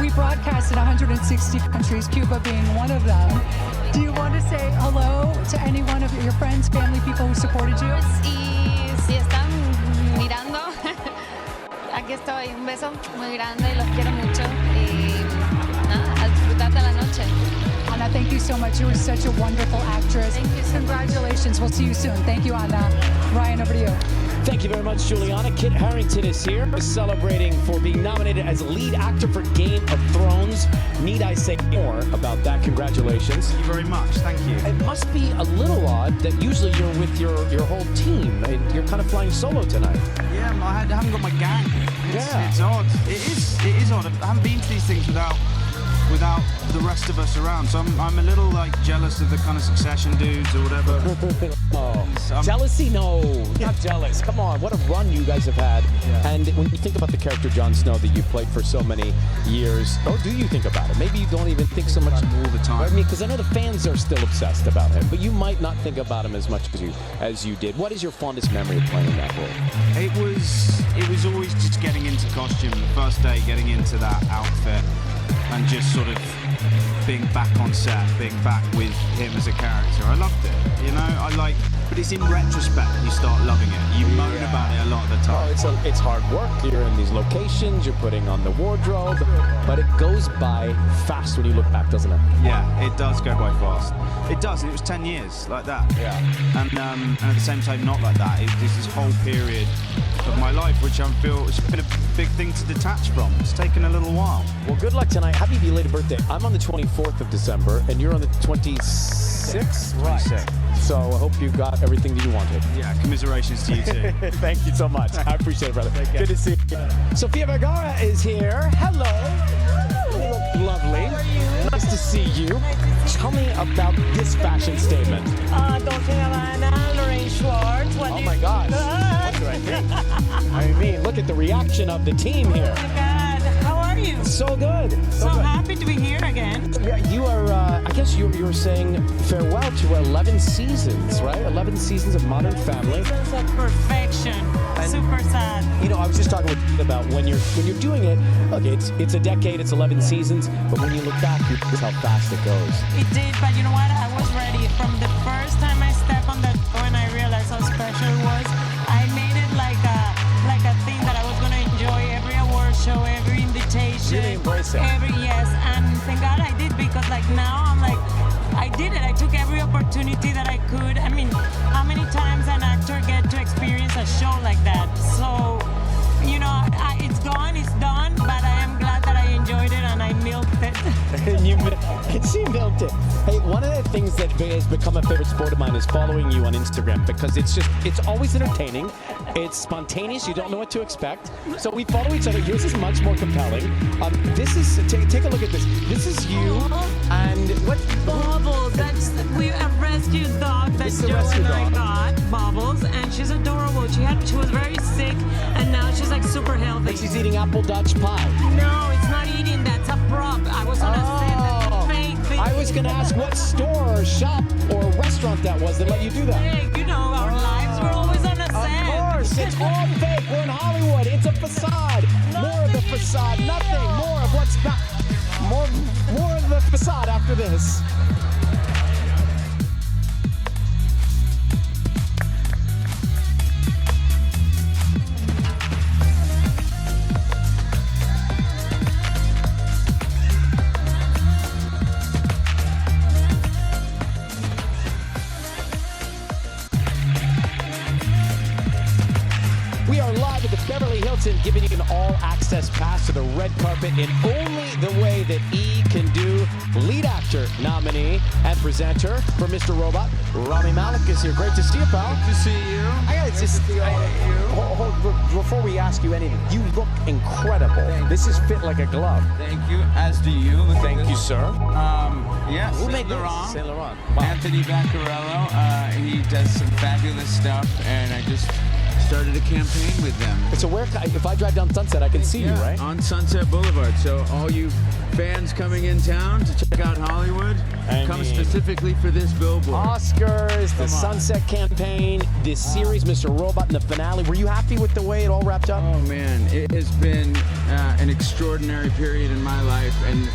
We broadcast in 160 countries, Cuba being one of them. Do you want to say hello to any one of your friends, family, people who supported you? Si están mirando, aquí estoy. Un beso muy grande y los quiero mucho. Y nada, a disfrutar de la noche. Anna, thank you so much. You were such a wonderful actress. Thank you so Congratulations. We'll see you soon. Thank you, Anna. Ryan, over to you. Thank you very much, Juliana. Kit Harington is here celebrating for being nominated as lead actor for Game of Thrones. Need I say more about that? Congratulations. Thank you very much. Thank you. It must be a little odd that usually you're with your whole team. You're kind of flying solo tonight. Yeah, I haven't got my gang. It's odd. It is odd. I haven't been to these things without the rest of us around. So I'm a little like jealous of the kind of Succession dudes or whatever. Jealousy? No, not jealous. Come on, what a run you guys have had. Yeah. And when you think about the character Jon Snow that you played for so many years, or do you think about it? Maybe you don't even think so much all the time. I mean, because I know the fans are still obsessed about him, but you might not think about him as much as you did. What is your fondest memory of playing that role? It was always just getting into costume. The first day, getting into that outfit. And just sort of being back on set, being back with him as a character. I loved it, but it's in retrospect you start loving it. You moan about it a lot of the time. Oh, it's hard work. You're in these locations, you're putting on the wardrobe, but it goes by fast when you look back, doesn't it? Yeah, it does go by fast. It does, and it was 10 years like that. Yeah. And at the same time, not like that. It's this whole period of my life, which I feel it's been a big thing to detach from. It's taken a little while. Well, good luck tonight. Happy belated birthday. I'm on the 24th of December, and you're on the 26th? Right. So I hope you got everything that you wanted. Yeah, commiserations to you too. Thank you so much. I appreciate it, brother. Good to see you. Sofia Vergara is here. Hello. You look lovely. How are you? Nice to see you. Tell me about this fashion statement. Dolce & Gabbana, Lorraine Schwartz. Oh my gosh. What do I think? I mean, look at the reaction of the team here. Oh my God. How are you? So good. So happy to be here again. Yeah, you are, I guess you were saying farewell to 11 seasons, right? 11 seasons of Modern Family. Seasons of perfection. And super sad. You know, I was just talking with you about when you're doing it, look, it's a decade, it's 11 seasons, but when you look back, you see how fast it goes. It did, but you know what? I was ready. From the first time I stepped on that show and I realized how special it was, I made it like a thing that I was going to enjoy every award show, every invitation. Really embrace it. Yes, and thank God I did, because like now I'm like, I did it. I took every opportunity that I could. I mean, how many times an actor get to experience a show like that? So, you know, it's done, but I am glad that I enjoyed it and I milked it. And she milked it. Hey, one of the things that has become a favorite sport of mine is following you on Instagram, because it's always entertaining. It's spontaneous. You don't know what to expect. So we follow each other. Yours is much more compelling. This is, take a look at this. This is you and what? Bubbles. That's a rescue dog that Joe and I got. Bubbles, and she's adorable. She was very sick, and now she's like super healthy. And she's eating apple Dutch pie. No, it's not eating. That's a prop. I was on a set. That's a fake thing. I was going to ask what store or shop or restaurant that was that let you do that. Hey, you know, our lives, we're always on a set. Of course, it's all fake. We're in Hollywood. It's a facade. More of the facade. Nothing. More of what's back. More of the facade after this. We are live at the Beverly Hilton, giving you an all-access pass to the red carpet in only the way that E can do. Lead actor nominee and presenter for Mr. Robot, Rami Malek is here. Great to see you, pal. Good to see you. I gotta just before we ask you anything, you look incredible. This is fit like a glove. Thank you, as do you. Thank you, sir. Yes, Who made Laurent. Saint Laurent. Wow. Anthony Vaccarello. He does some fabulous stuff, and I just started a campaign with them. So where, if I drive down Sunset, I can see you, right? On Sunset Boulevard. So all you fans coming in town to check out Hollywood, come specifically for this billboard. Oscars, the Sunset campaign, this series, Mr. Robot, and the finale. Were you happy with the way it all wrapped up? Oh man, it has been an extraordinary period in my life, and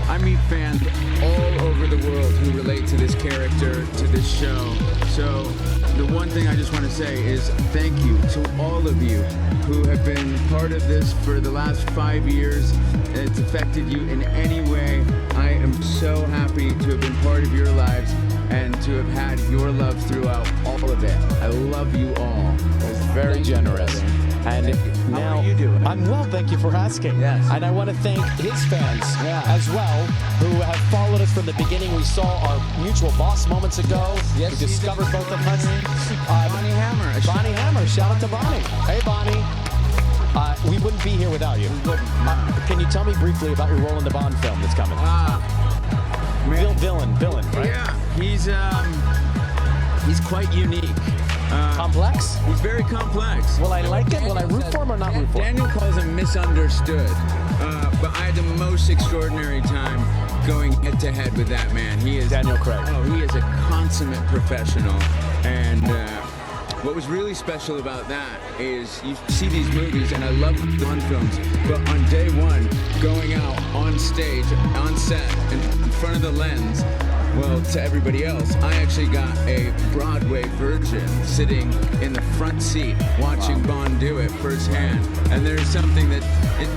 I meet fans all over the world who relate to this character, to this show. So the one thing I just want to say is thank you to all of you who have been part of this for the last 5 years. It's affected you in any way. I am so happy to have been part of your lives and to have had your love throughout all of it. I love you all. It's very generous. And now, how are you doing? I'm well, thank you for asking. Yes. And I want to thank his fans as well, who have followed us from the beginning. We saw our mutual boss moments ago. Yes, we discovered both of us. Bonnie Hammer. Bonnie Hammer, shout out to Bonnie. Hey, Bonnie. We wouldn't be here without you. We wouldn't. Can you tell me briefly about your role in the Bond film that's coming? Villain, right? Yeah, he's quite unique. Complex? He's very complex. Will I like it? Will I root for him or not root for him? Daniel calls him misunderstood, but I had the most extraordinary time going head-to-head with that man. He is Daniel Craig. Oh, he is a consummate professional, and what was really special about that is you see these movies, and I love Bond films, but on day one, going out on stage, on set, in front of the lens, well, to everybody else, I actually got a Broadway version sitting in the front seat watching Bond do it firsthand. And there's something that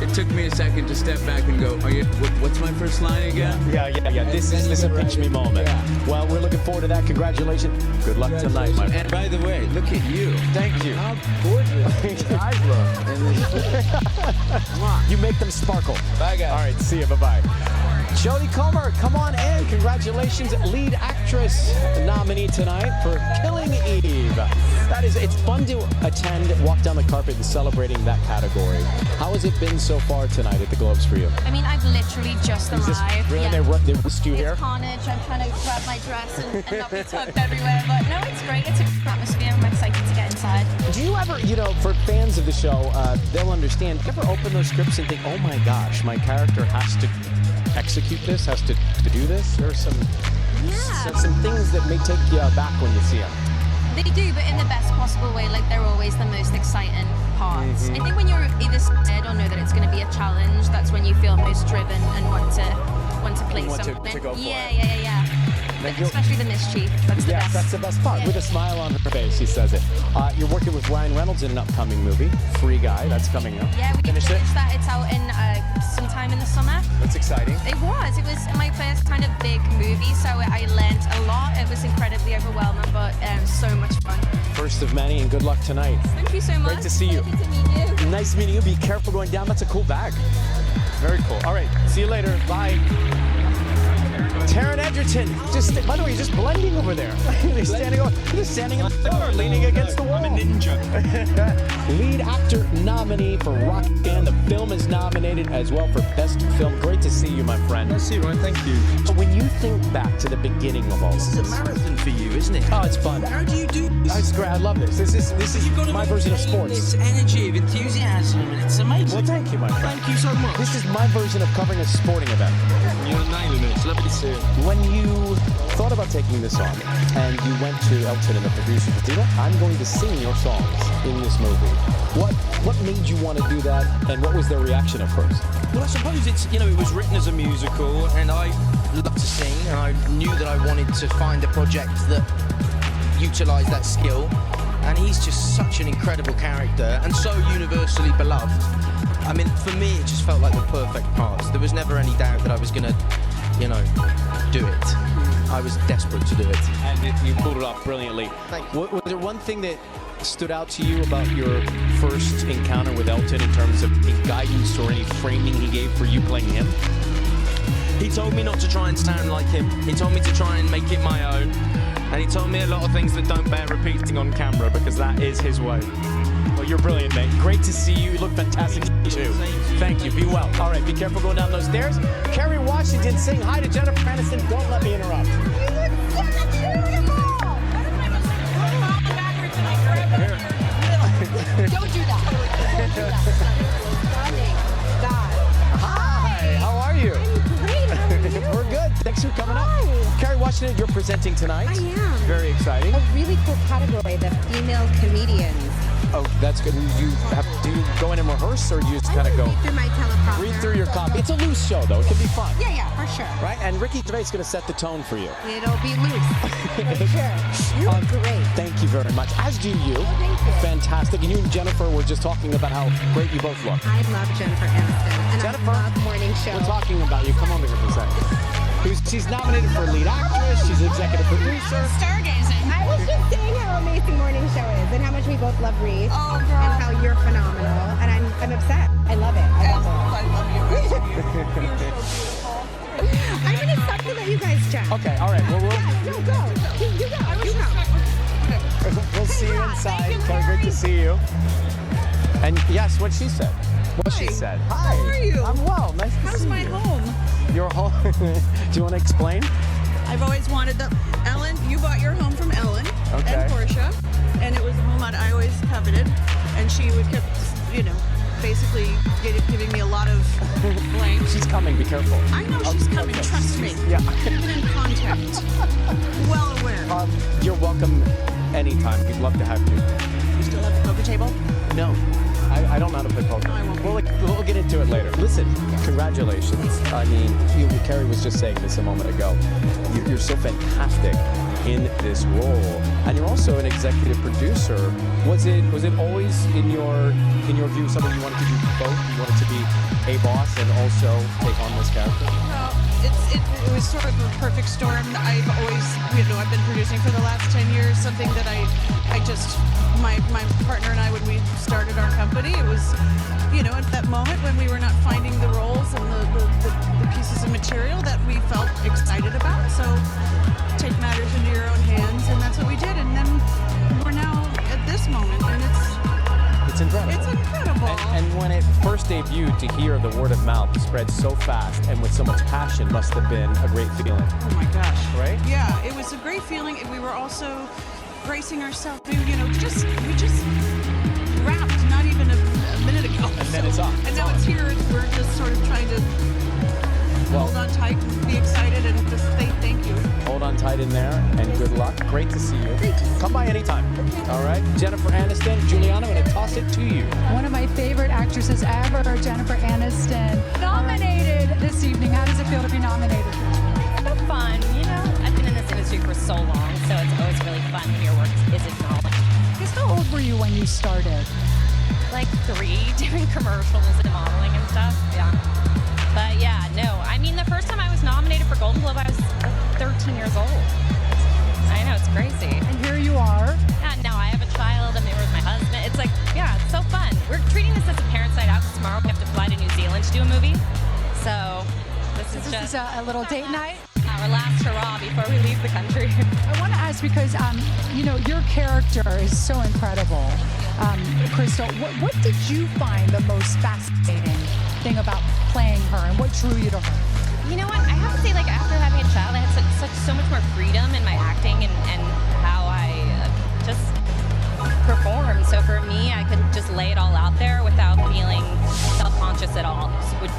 it took me a second to step back and go, oh, yeah, what's my first line again? Yeah. This is a pinch me moment. Yeah. Well, we're looking forward to that. Congratulations. Good luck tonight, my friend. And by the way, look at you. Thank you. How gorgeous your eyes look. And you make them sparkle. Bye, guys. All right, see you. Bye-bye. Jodie Comer, come on in. Congratulations, lead actress nominee tonight for Killing Eve. It's fun to walk down the carpet and celebrating that category. How has it been so far tonight at the Globes for you? I mean, I've literally just arrived. Really? Yeah. They whisked you here? It's carnage. I'm trying to grab my dress and not be tugged everywhere. But no, it's great. It's a good atmosphere. I'm excited to get inside. Do you ever, for fans of the show, they'll understand, do you ever open those scripts and think, oh my gosh, my character has to execute this, has to do this? There are some things that may take you back when you see them. They do, but in the best possible way. Like, they're always the most exciting parts. I think when you're either scared or know that it's going to be a challenge, that's when you feel most driven and want to play something. To go for it. Yeah. Especially the mischief. That's the best. That's the best part. Yeah. With a smile on her face, she says it. You're working with Ryan Reynolds in an upcoming movie, Free Guy. That's coming up. Yeah, we finished finished that. It's out in sometime in the summer. That's exciting. It was my first kind of big movie, so I learned a lot. It was incredibly overwhelming, but so much fun. First of many, and good luck tonight. Thank you so much. Great to see you. Happy to meet you. Nice meeting you. Be careful going down. That's a cool bag. Very cool. All right. See you later. Bye. Taron Egerton, by the way, you're just blending over there. You're standing in the door, leaning against the wall. I'm a ninja. Lead actor nominee for Rocketman. The film is nominated as well for Best Film. Great to see you, my friend. Nice to see you, Ryan. Thank you. So when you think back to the beginning of all this, is a marathon for you, isn't it? Oh, it's fun. How do you do this? It's great. I love this. This is my version of sports. It's energy, of enthusiasm, and it's amazing. Well, thank you, my friend. Thank you so much. This is my version of covering a sporting event. You're nailing it. It's lovely to see you. When you thought about taking this on and you went to Elton and the producer, I'm going to sing your songs in this movie. What made you want to do that, and what was their reaction at first? Well, I suppose it's, it was written as a musical, and I love to sing, and I knew that I wanted to find a project that utilised that skill, and he's just such an incredible character, and so universally beloved. I mean, for me, it just felt like the perfect part. There was never any doubt that I was going to, do it. I was desperate to do it. And you pulled it off brilliantly. Thank you. Was there one thing that stood out to you about your first encounter with Elton in terms of any guidance or any framing he gave for you playing him? He told me not to try and sound like him. He told me to try and make it my own. And he told me a lot of things that don't bear repeating on camera, because that is his way. Well, you're brilliant, mate. Great to see you. You look fantastic, too. Thank you. Be well. All right, be careful going down those stairs. Kerry Washington saying hi to Jennifer Aniston. Don't let me interrupt. Don't do that. Hi, how are you? I'm great. We're good. Thanks for coming up. Kerry Washington, you're presenting tonight. I am. Very exciting. A really cool category, the female comedians. Oh, that's good. Do you go in and rehearse, or do you just kind of go? Read through my teleprompter. Read through your copy. It's a loose show, though. It can be fun. Yeah, for sure. Right? And Ricky Gervais is going to set the tone for you. It'll be loose. For sure. You look great. Thank you very much. As do you. Oh, thank you. Fantastic. And you and Jennifer were just talking about how great you both look. I love Jennifer Aniston. And Jennifer, I love morning show. we're talking about you. Come over here for a second. She's nominated for lead actress. She's executive producer. Stargazing. I was just saying how amazing morning show is and how much we both love Reese. Oh, girl. And how you're phenomenal. And I'm upset. I love it. I love you. I'm going to stop to let you guys chat. Okay, all right. Well, No, go. You go. we'll see you inside. Carrie, great to see you. And yes, what she said. She said. Hi. How are you? I'm well. Nice to see you. How's my home? Your home. Do you want to explain? I've always wanted the Ellen. You bought your home from Ellen and Portia, and it was a home that I always coveted. And she would keep, basically giving me a lot of blame. She's coming. Be careful. I know she's coming. Trust me. Yeah. We've been in contact. Well aware. You're welcome anytime. We'd love to have you. You still have the poker table? No. I don't know how to play poker. No, I won't. We'll get into it later. Listen, congratulations. I mean, Carrie was just saying this a moment ago. You're so fantastic in this role, and you're also an executive producer. Was it always in your view something you wanted to do both? You wanted to be a boss and also take on this character? Well, it was sort of a perfect storm. I've always, I've been producing for the last 10 years, something that I just, my partner and I, when we started our company, it was, at that moment when we were not finding the roles and the pieces of material that we felt excited about. So take matters into your own hands, and that's what we did. And then we're now at this moment, and it's incredible. It's incredible. And when it first debuted, to hear the word of mouth spread so fast and with so much passion must have been a great feeling. Oh my gosh. Right? Yeah, it was a great feeling. We were also bracing ourselves. We just wrapped not even a minute ago. And then it's off. And now it's here, and we're just sort of trying to hold on tight and be excited and just say thank you. Hold on tight in there, and good luck. Great to see you. Come by anytime. All right? Jennifer Aniston, Juliana, I'm going to toss it to you. One of my favorite actresses ever, Jennifer Aniston, nominated this evening. How does it feel to be nominated? So fun. I've been in this industry for so long, so it's always really fun when your work is acknowledged. How old were you when you started? Like 3, doing commercials and modeling and stuff. Yeah. But yeah, no. I mean, the first time I was nominated for Golden Globe, I was 13 years old. I know, it's crazy. And here you are. Yeah, now I have a child. I'm here with my husband. It's like, yeah, it's so fun. We're treating this as a parents' night out because tomorrow we have to fly to New Zealand to do a movie. So this is a little date night. Our last hurrah before we leave the country. I want to ask because, your character is so incredible. Crystal, what did you find the most fascinating thing about playing her, and what drew you to her? You know what? I have to say, after having a child, I had so much more freedom in my acting and how I just perform. So for me, I could just lay it all out there without feeling self-conscious at all.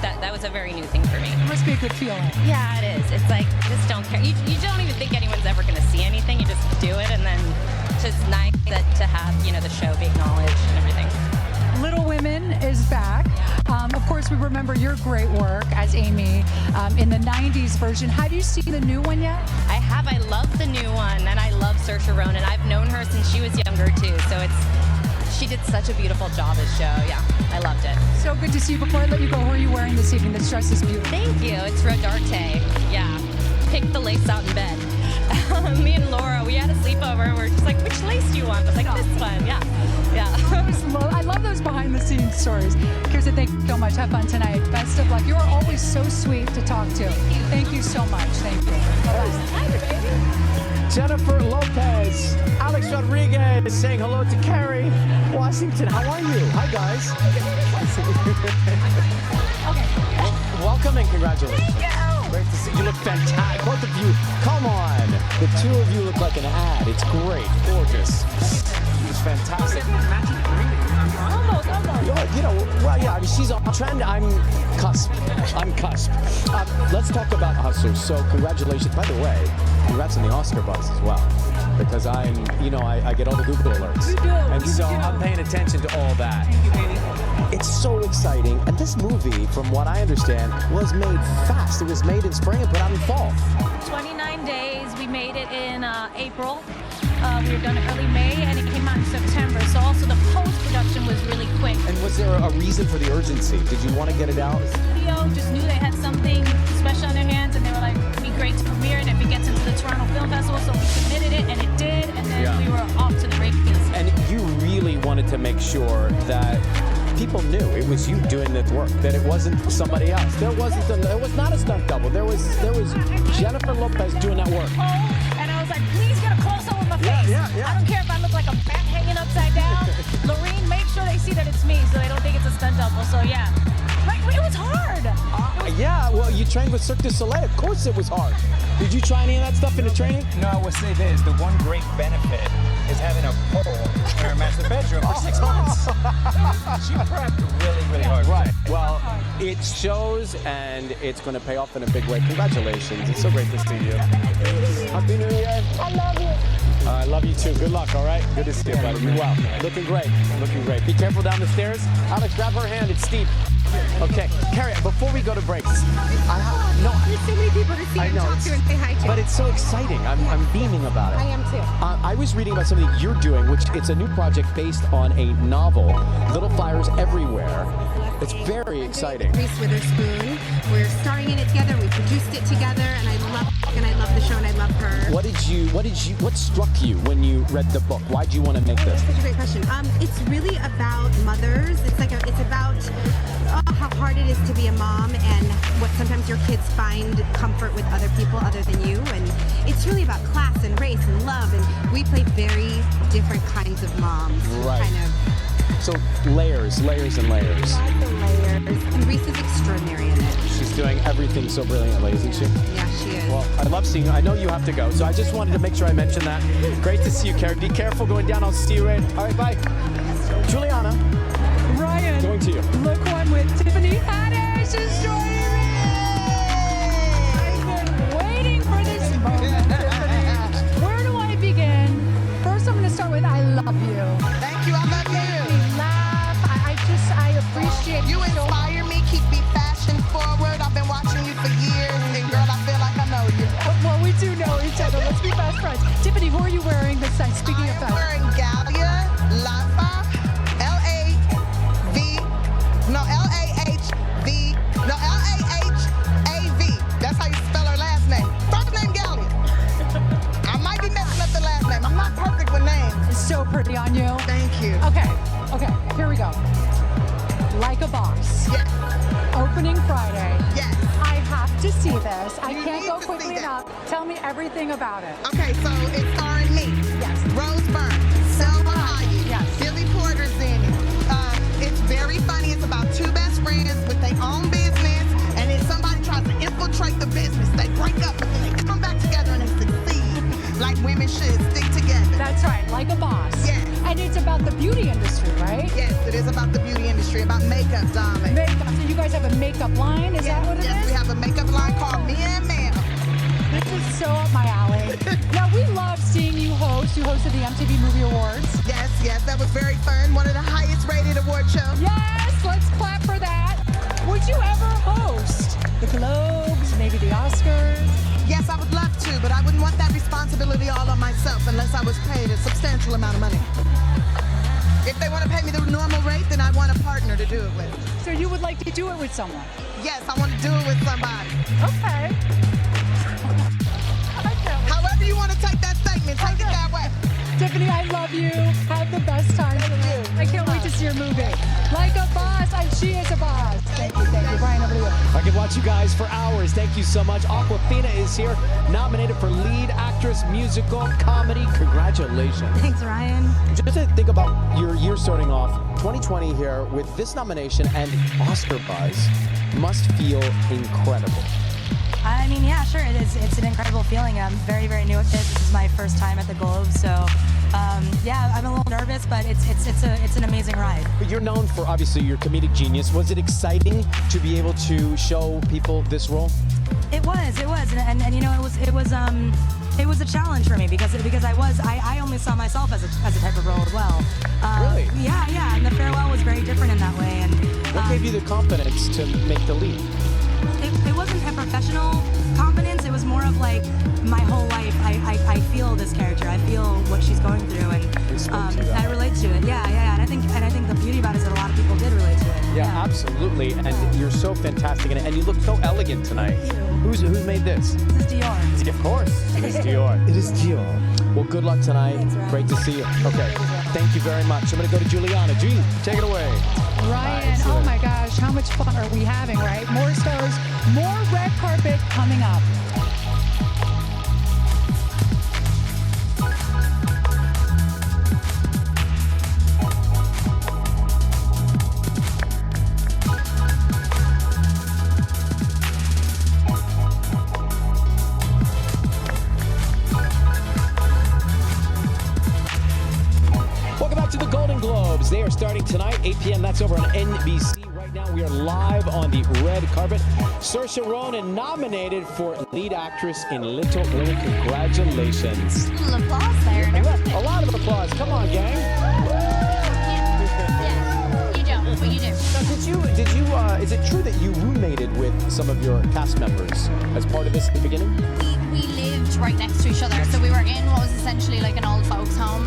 That was a very new thing for me. It must be a good feeling. Yeah, it is. It's like, you just don't care. You don't even think anyone's ever going to see anything. You just do it, and then it's just nice to have, the show be acknowledged and everything. Little Women is back. Of course, we remember your great work as Amy in the 90s version. Have you seen the new one yet? I have. I love the new one, and I love Saoirse Ronan. I've known her since she was younger, too, so she did such a beautiful job as show. Yeah, I loved it. So good to see you. Before I let you go, who are you wearing this evening? This dress is beautiful. Thank you. It's Rodarte. Yeah, picked the lace out in bed. Me and Laura, we had a sleepover, and we're just like, which lace do you want? I was like, this one. Yeah. I love those behind-the-scenes stories. Kirsten, thank you so much. Have fun tonight. Best of luck. You are always so sweet to talk to. Thank you so much. Thank you. Bye-bye. Jennifer Lopez, Alex Rodriguez saying hello to Carrie Washington. How are you? Hi, guys. Welcome and congratulations. Great to see you. You look fantastic. Both of you, come on. The two of you look like an ad. It's great. Gorgeous. It's fantastic. Almost. I mean, she's on trend. I'm cusp. Let's talk about Hustlers. So congratulations. By the way, congrats on the Oscar buzz as well. because I'm, you know, I get all the Google alerts. You do. And You so do. I'm paying attention to all that. Thank you, baby. It's so exciting. And this movie, from what I understand, was made fast. It was made in spring and put out in fall. 29 days. We made it in April. We were done early May, and it came out in September. So also the post-production was really quick. And was there a reason for the urgency? Did you want to get it out? The studio just knew they had something special on their hands, and they were like, it'd be great to premiere it if it gets into the Toronto Film Festival. So we submitted it, and it did, and then we were off to the races. And you really wanted to make sure that people knew it was you doing the work, that it wasn't somebody else. There was not a stunt double. There was Jennifer Lopez doing that work. And I was like, please get a close-up of my face. I don't care if I look like a bat hanging upside down. Lorene, make sure they see that it's me so they don't think it's a stunt double. So yeah, like, it was hard. Yeah, well, you trained with Cirque du Soleil. Of course it was hard. Did you try any of that stuff in the training? No, I will say this. The one great benefit is having a pole in her master bedroom for 6 months. She prepped really, really hard. Right. Well, it shows, and it's going to pay off in a big way. Congratulations. It's so great to see you. Happy New Year. I love you. I love you too. Good luck, all right? Good to see you, buddy. You well. Looking great. Looking great. Be careful down the stairs. Alex, grab her hand. It's steep. Okay. Carrie, before we go to breaks, There's so many people to see and talk to and say hi to. but it's so exciting. I'm beaming about it. I am too. I was reading about something you're doing, which it's a new project based on a novel, Little Fires Everywhere. It's very exciting. Reese Witherspoon. We're starring in it together. We produced it together, and I love the show, and I love her. What struck you when you read the book? Why did you want to make this? That's such a great question. It's really about mothers. It's about how hard it is to be a mom, and what sometimes your kids find comfort with other people other than you. And it's really about class and race and love, and we play very different kinds of moms. Right. Kind of. So layers, layers, and layers. Lots of layers. And Reese is extraordinary in it. She's doing everything so brilliantly, isn't she? Yeah, she is. Well, I love seeing you. I know you have to go, so I just wanted to make sure I mentioned that. Great to see you, Carrie. Be careful going down. I'll see you right. All right, bye. Juliana. Ryan. Going to you. Look who I'm with. Tiffany Haddish is joining me. I've been waiting for this moment, Tiffany. Where do I begin? First, I'm going to start with I love you. Thank you. I love you. Make me laugh. I appreciate you. Inspire me. Keep me fashion forward. I've been watching you for years, and girl, I feel like I know you. Well, we do know each other. Let's be best friends. Tiffany, who are you wearing this time? Speaking of fashion. I'm wearing Galia Lafa, L-A-H-A-V. That's how you spell her last name. First name Galia. I might be messing up the last name. I'm not perfect with names. It's so pretty on you. Thank you. Okay, here we go. Like a Boss. Yes. Opening Friday. Yes. I have to see this. I You can't need go to quickly see enough. Tell me everything about it. Okay, so it's starring me. Yes. Rose Byrne, Selma Hayek. Yes. Billy Porter's in it. It's very funny. It's about two best friends with their own business, and then somebody tries to infiltrate the business. They break up, but then they come back together and they succeed. Like women should stick together. That's right, Like a Boss. Yes. And it's about the beauty industry, right? Yes, it is about the beauty industry, about makeup, darling. Makeup. So you guys have a makeup line? Is that what it is? Yes, we have a makeup line called Me and Ma'am. This is so up my alley. Now, we love seeing you host. You hosted the MTV Movie Awards. Yes, that was very fun. One of the highest rated award shows. Yes, let's clap for that. Would you ever host the Globes, maybe the Oscars? Yes, I would love to, but I wouldn't want that responsibility all on myself unless I was paid a substantial amount of money. If they want to pay me the normal rate, then I want a partner to do it with. So you would like to do it with someone? Yes, I want to do it with somebody. Okay. However you want to take that statement, take it that way. Tiffany, I love you. Have the best time. I can't wait to see your movie. Like a Boss, and she is a boss. Thank you. Brian, over to you. I could watch you guys for hours. Thank you so much. Aquafina is here, nominated for lead actress, musical, comedy. Congratulations. Thanks, Ryan. Just to think about your year starting off, 2020 here with this nomination and Oscar buzz must feel incredible. I mean, yeah, sure, it is. It's an incredible feeling. I'm very, very new at this. This is my first time at the Globes, so yeah, I'm a little nervous, but it's an amazing ride. But you're known for obviously your comedic genius. Was it exciting to be able to show people this role? It was, and you know, it was it was a challenge for me because I only saw myself as a type of role as well. Really? Yeah. And the farewell was very different in that way. And What gave you the confidence to make the leap? it wasn't a professional confidence. It was more of like my whole life. I feel this character. I feel what she's going through, and I relate to it. Yeah. And I think the beauty about it is that a lot of people did relate to it. Yeah, absolutely. And you're so fantastic in it, and you look so elegant tonight. Who's made this? This is Dior. Of course, it is Dior. It is Dior. Well, good luck tonight. Great to see you. Okay, thank you very much. I'm going to go to Juliana. G, take it away. Ryan, oh my gosh, how much fun are we having, right? More stars, more red carpet coming up. They are starting tonight, 8 p.m. That's over on NBC. Right now, we are live on the red carpet. Saoirse Ronan nominated for lead actress in Little Women. Congratulations. A little applause there. A lot of applause. Come on, gang. Yeah, you don't, but you do. Now, did you? Is it true that you roommated with some of your cast members as part of this at the beginning? We lived right next to each other, so we were in what was essentially like an old folks' home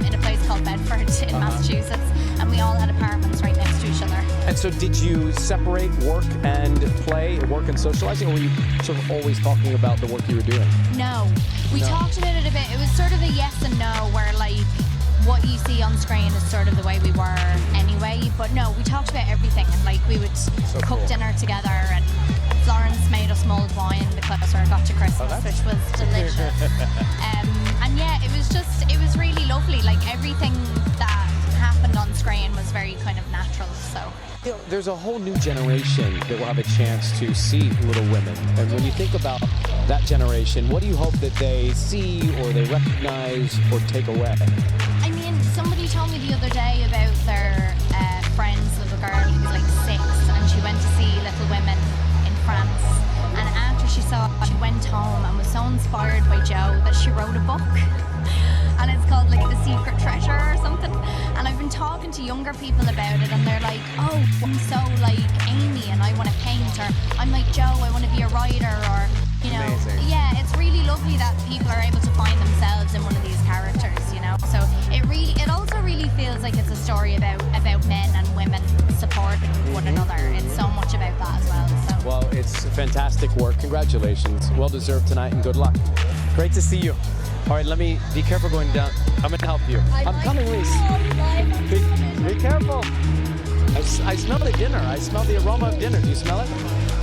in a place called Bedford in Massachusetts, and we all had apartments right next to each other. And so did you separate work and play, work and socializing, or were you sort of always talking about the work you were doing? No. We talked about it a bit. It was sort of a yes and no, where like what you see on screen is sort of the way we were anyway, but no, we talked about everything, and like we would cook dinner together, and Florence made us mulled wine the closer it got to Christmas, which was delicious. And yeah, it was really lovely. Like everything that happened on screen was very kind of natural. So there's a whole new generation that will have a chance to see Little Women. And when you think about that generation, what do you hope that they see or they recognize or take away? I mean, somebody told me the other day about their friend's little girl who was like 6, and she went to see Little Women in France. And after she saw it, she went home and was so inspired by Joe that she wrote a book. And it's called like The Secret Treasure or something. And I've been talking to younger people about it, and they're like, oh, I'm so like Amy and I want to paint, or I'm like Joe, I want to be a writer, or you know. Amazing. Yeah, it's really lovely that people are able to find themselves in one of these characters, you know. So it also really feels like it's a story about men and women supporting one another. It's so much about that as well. So. Well, it's fantastic work. Congratulations. Well deserved tonight, and good luck. Great to see you. All right, let me be careful going down. I'm going to help you. I'm coming, Reese. Be careful. I smell the dinner. I smell the aroma of dinner. Do you smell it?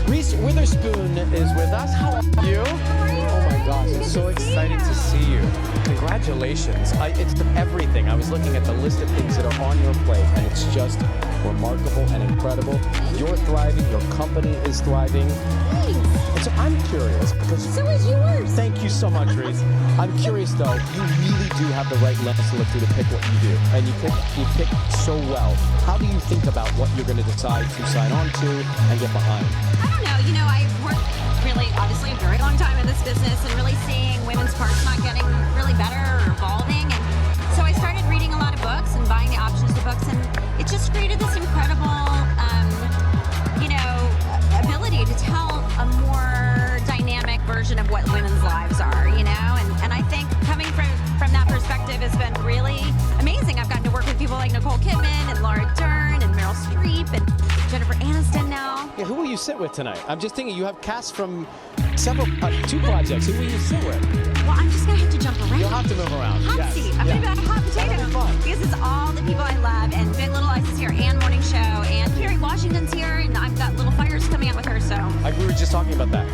Reese Witherspoon is with us. How are you? Oh my gosh, I'm so excited to see you. Congratulations. It's everything. I was looking at the list of things that are on your plate, and it's just remarkable and incredible. You're thriving. Your company is thriving. And so I'm curious because... So is yours. Thank you so much, Reese. I'm curious though, you really do have the right lens to look through to pick what you do. And you pick so well. How do you think about what you're going to decide to sign on to and get behind? I don't know. You know, I've worked really, obviously, a very long time in this business, and really seeing women's parts not getting really better or evolving. And so I started reading a lot of books and buying the options to books, and it just created this incredible, ability to tell a more dynamic version of what women's lives are, you know? And I think coming from that perspective has been really amazing. I've gotten to work with people like Nicole Kidman and Laura Dern and Meryl Streep and Jennifer Aniston now. Yeah, who will you sit with tonight? I'm just thinking you have cast from several, 2 projects. Who will you sit with? Well, I'm just going to have to jump around. You'll have to move around. Hot seat. I'm going to be a hot potato. That'll be fun. Because it's all the people I love, and Big Little Lies is here, and Morning Show, and Kerry Washington's here, and I've got Little Fires coming out with her, so. We were just talking about that.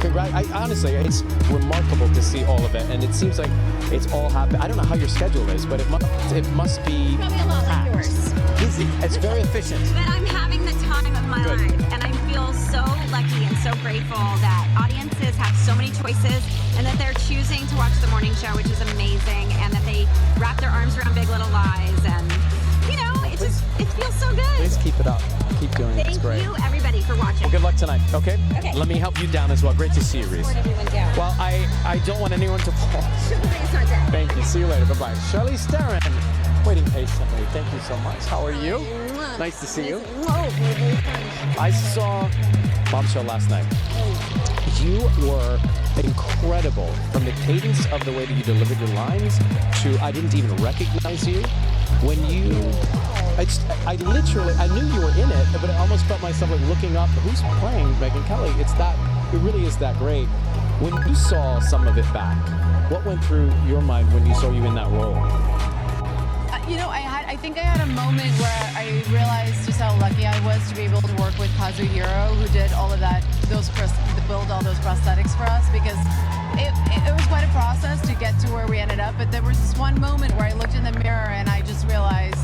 Honestly, it's remarkable to see all of it, and it seems like it's all happening. I don't know how your schedule is, but it must be probably a lot like yours. Busy. It's very efficient. But I'm having the time of my life, and I feel so lucky and so grateful that audiences have so many choices, and that they're choosing to watch the morning show, which is amazing, and that they wrap their arms around Big Little Lies, and it feels so good. Please keep it up. Keep doing it. It's Thank great. you, everybody, for watching. Well, good luck tonight, okay? Okay. Let me help you down as well. Great to see you, Reese. Where'd everyone go? Well, I don't want anyone to fall. It's not dead. Thank you. See you later. Bye-bye. Shirley Sterren, waiting patiently. Thank you so much. How are you? Nice to see you. I saw Bombshell last night. You were incredible from the cadence of the way that you delivered your lines to I didn't even recognize you. When you, I knew you were in it, but I almost felt myself like looking up, who's playing Megyn Kelly? It really is that great. When you saw some of it back, what went through your mind when you saw you in that role? I think I had a moment where I realized just how lucky I was to be able to work with Kazuhiro, who did all of that, build all those prosthetics for us, because it was quite a process to get to where we ended up. But there was this one moment where I looked in the mirror and I just realized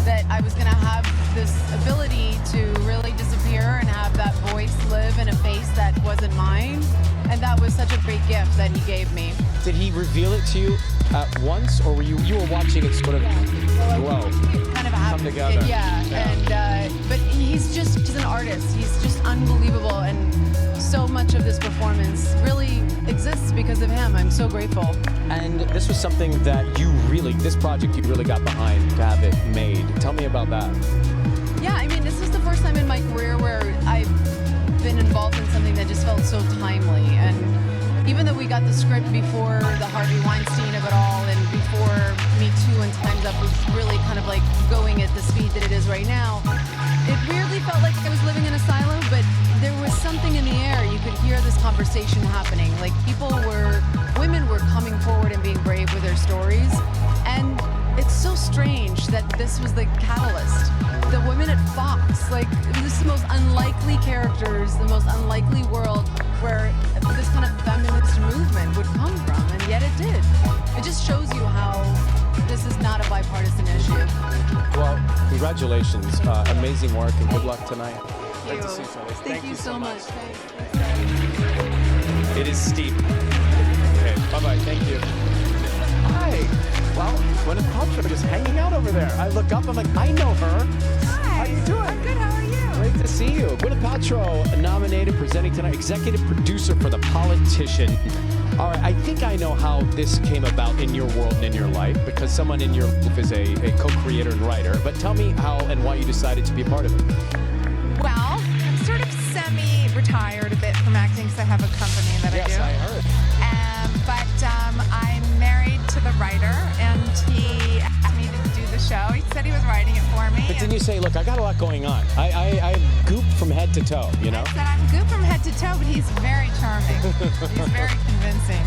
that I was going to have this ability to really disappear and have that voice live in a face that wasn't mine. And that was such a great gift that he gave me. Did he reveal it to you at once, or were you were watching it sort of grow, kind of come together? Yeah. And but he's an artist. He's just unbelievable, and so much of this performance really exists because of him. I'm so grateful. And this was something that this project you really got behind to have it made. Tell me about that. Yeah, I mean, this was the first time in my career where I've been involved in something that just felt so timely. And even though we got the script before the Harvey Weinstein of it all, and before Me Too and Time's Up was really kind of like going at the speed that it is right now, it weirdly felt like I was living in a silo, but there was something in the air. You could hear this conversation happening. Like women were coming forward and being brave with their stories. And it's so strange that this was the catalyst. The women at Fox, like, this is the most unlikely characters, the most unlikely world where this kind of feminist movement would come from, and yet it did. It just shows you how this is not a bipartisan issue. Well, congratulations. Amazing work, and good luck tonight. Great to see you, Shirley. Thank you so much. It is steep. Okay, bye-bye. Thank you. Hi. Well, Gwyneth Paltrow just hanging out over there. I look up, I'm like, I know her. Hi. How you doing? I'm good, how are you? Great to see you. Gwyneth Paltrow nominated, presenting tonight, executive producer for The Politician. All right, I think I know how this came about in your world and in your life, because someone in your life is a co-creator and writer. But tell me how and why you decided to be a part of it. Well, I'm sort of semi-retired a bit from acting because I have a company that I do. Yes, I heard. But I'm married to the writer, and he asked me to do the show. He said he was writing it for me. But didn't you say, look, I got a lot going on. I'm goop from head to toe, you know? I said I'm goop from head to toe, but he's very charming. He's very convincing.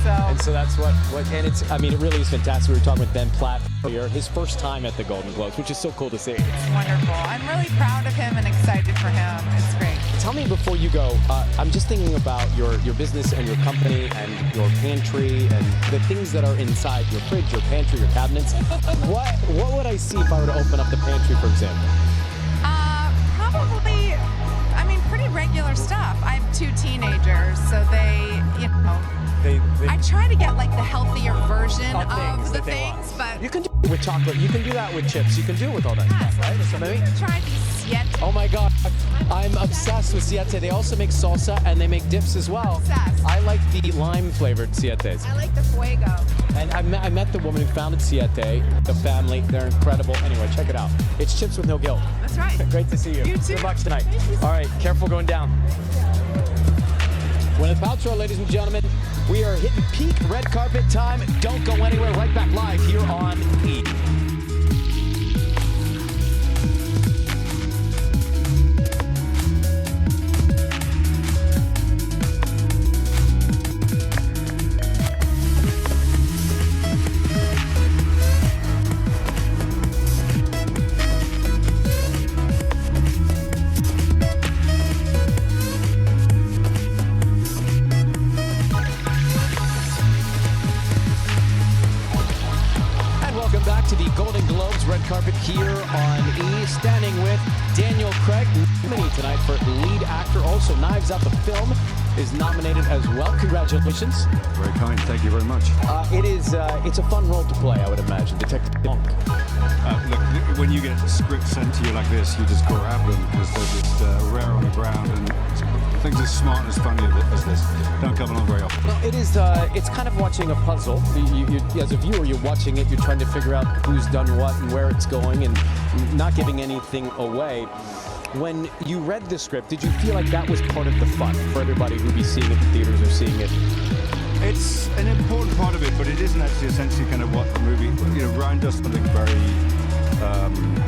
And so that's what, and it's, I mean, it really is fantastic. We were talking with Ben Platt earlier, his first time at the Golden Globes, which is so cool to see. It's wonderful. I'm really proud of him and excited for him. It's great. Tell me before you go, I'm just thinking about your business and your company and your pantry and the things that are inside your fridge, your pantry, your cabinets. What would I see if I were to open up the pantry, for example? Probably, I mean, pretty regular stuff. I have 2 teenagers, so they, you know, I try to get like the healthier version of the things, but you can do it with chocolate. You can do that with chips. You can do it with all that stuff, right? So maybe try these siete. Oh my God, I'm obsessed with siete. They also make salsa and they make dips as well. Obsessed. I like the lime flavored sietes. I like the fuego. And I met the woman who founded Siete, the family. They're incredible. Anyway, check it out. It's chips with no guilt. That's right. Great to see you. You too. Good luck tonight. All right, careful going down. Gwyneth Paltrow, ladies and gentlemen, we are hitting peak red carpet time. Don't go anywhere. Right back live here on E! Carpet here on E! Standing with Daniel Craig, nominated tonight for lead actor, also Knives Out the film, is nominated as well. Congratulations. Very kind. Thank you very much. It's a fun role to play, I would imagine. Detective Monk. Look, when you get scripts sent to you like this, you just grab them because they're just rare on the ground, and things as smart and as funny as this don't come along very often. Well, it's kind of watching a puzzle. As a viewer, you're watching it, you're trying to figure out who's done what and where it's going and not giving anything away. When you read the script, did you feel like that was part of the fun for everybody who'd be seeing it in theaters or seeing it? It's an important part of it, but it isn't actually essentially kind of what the movie, Ryan does something very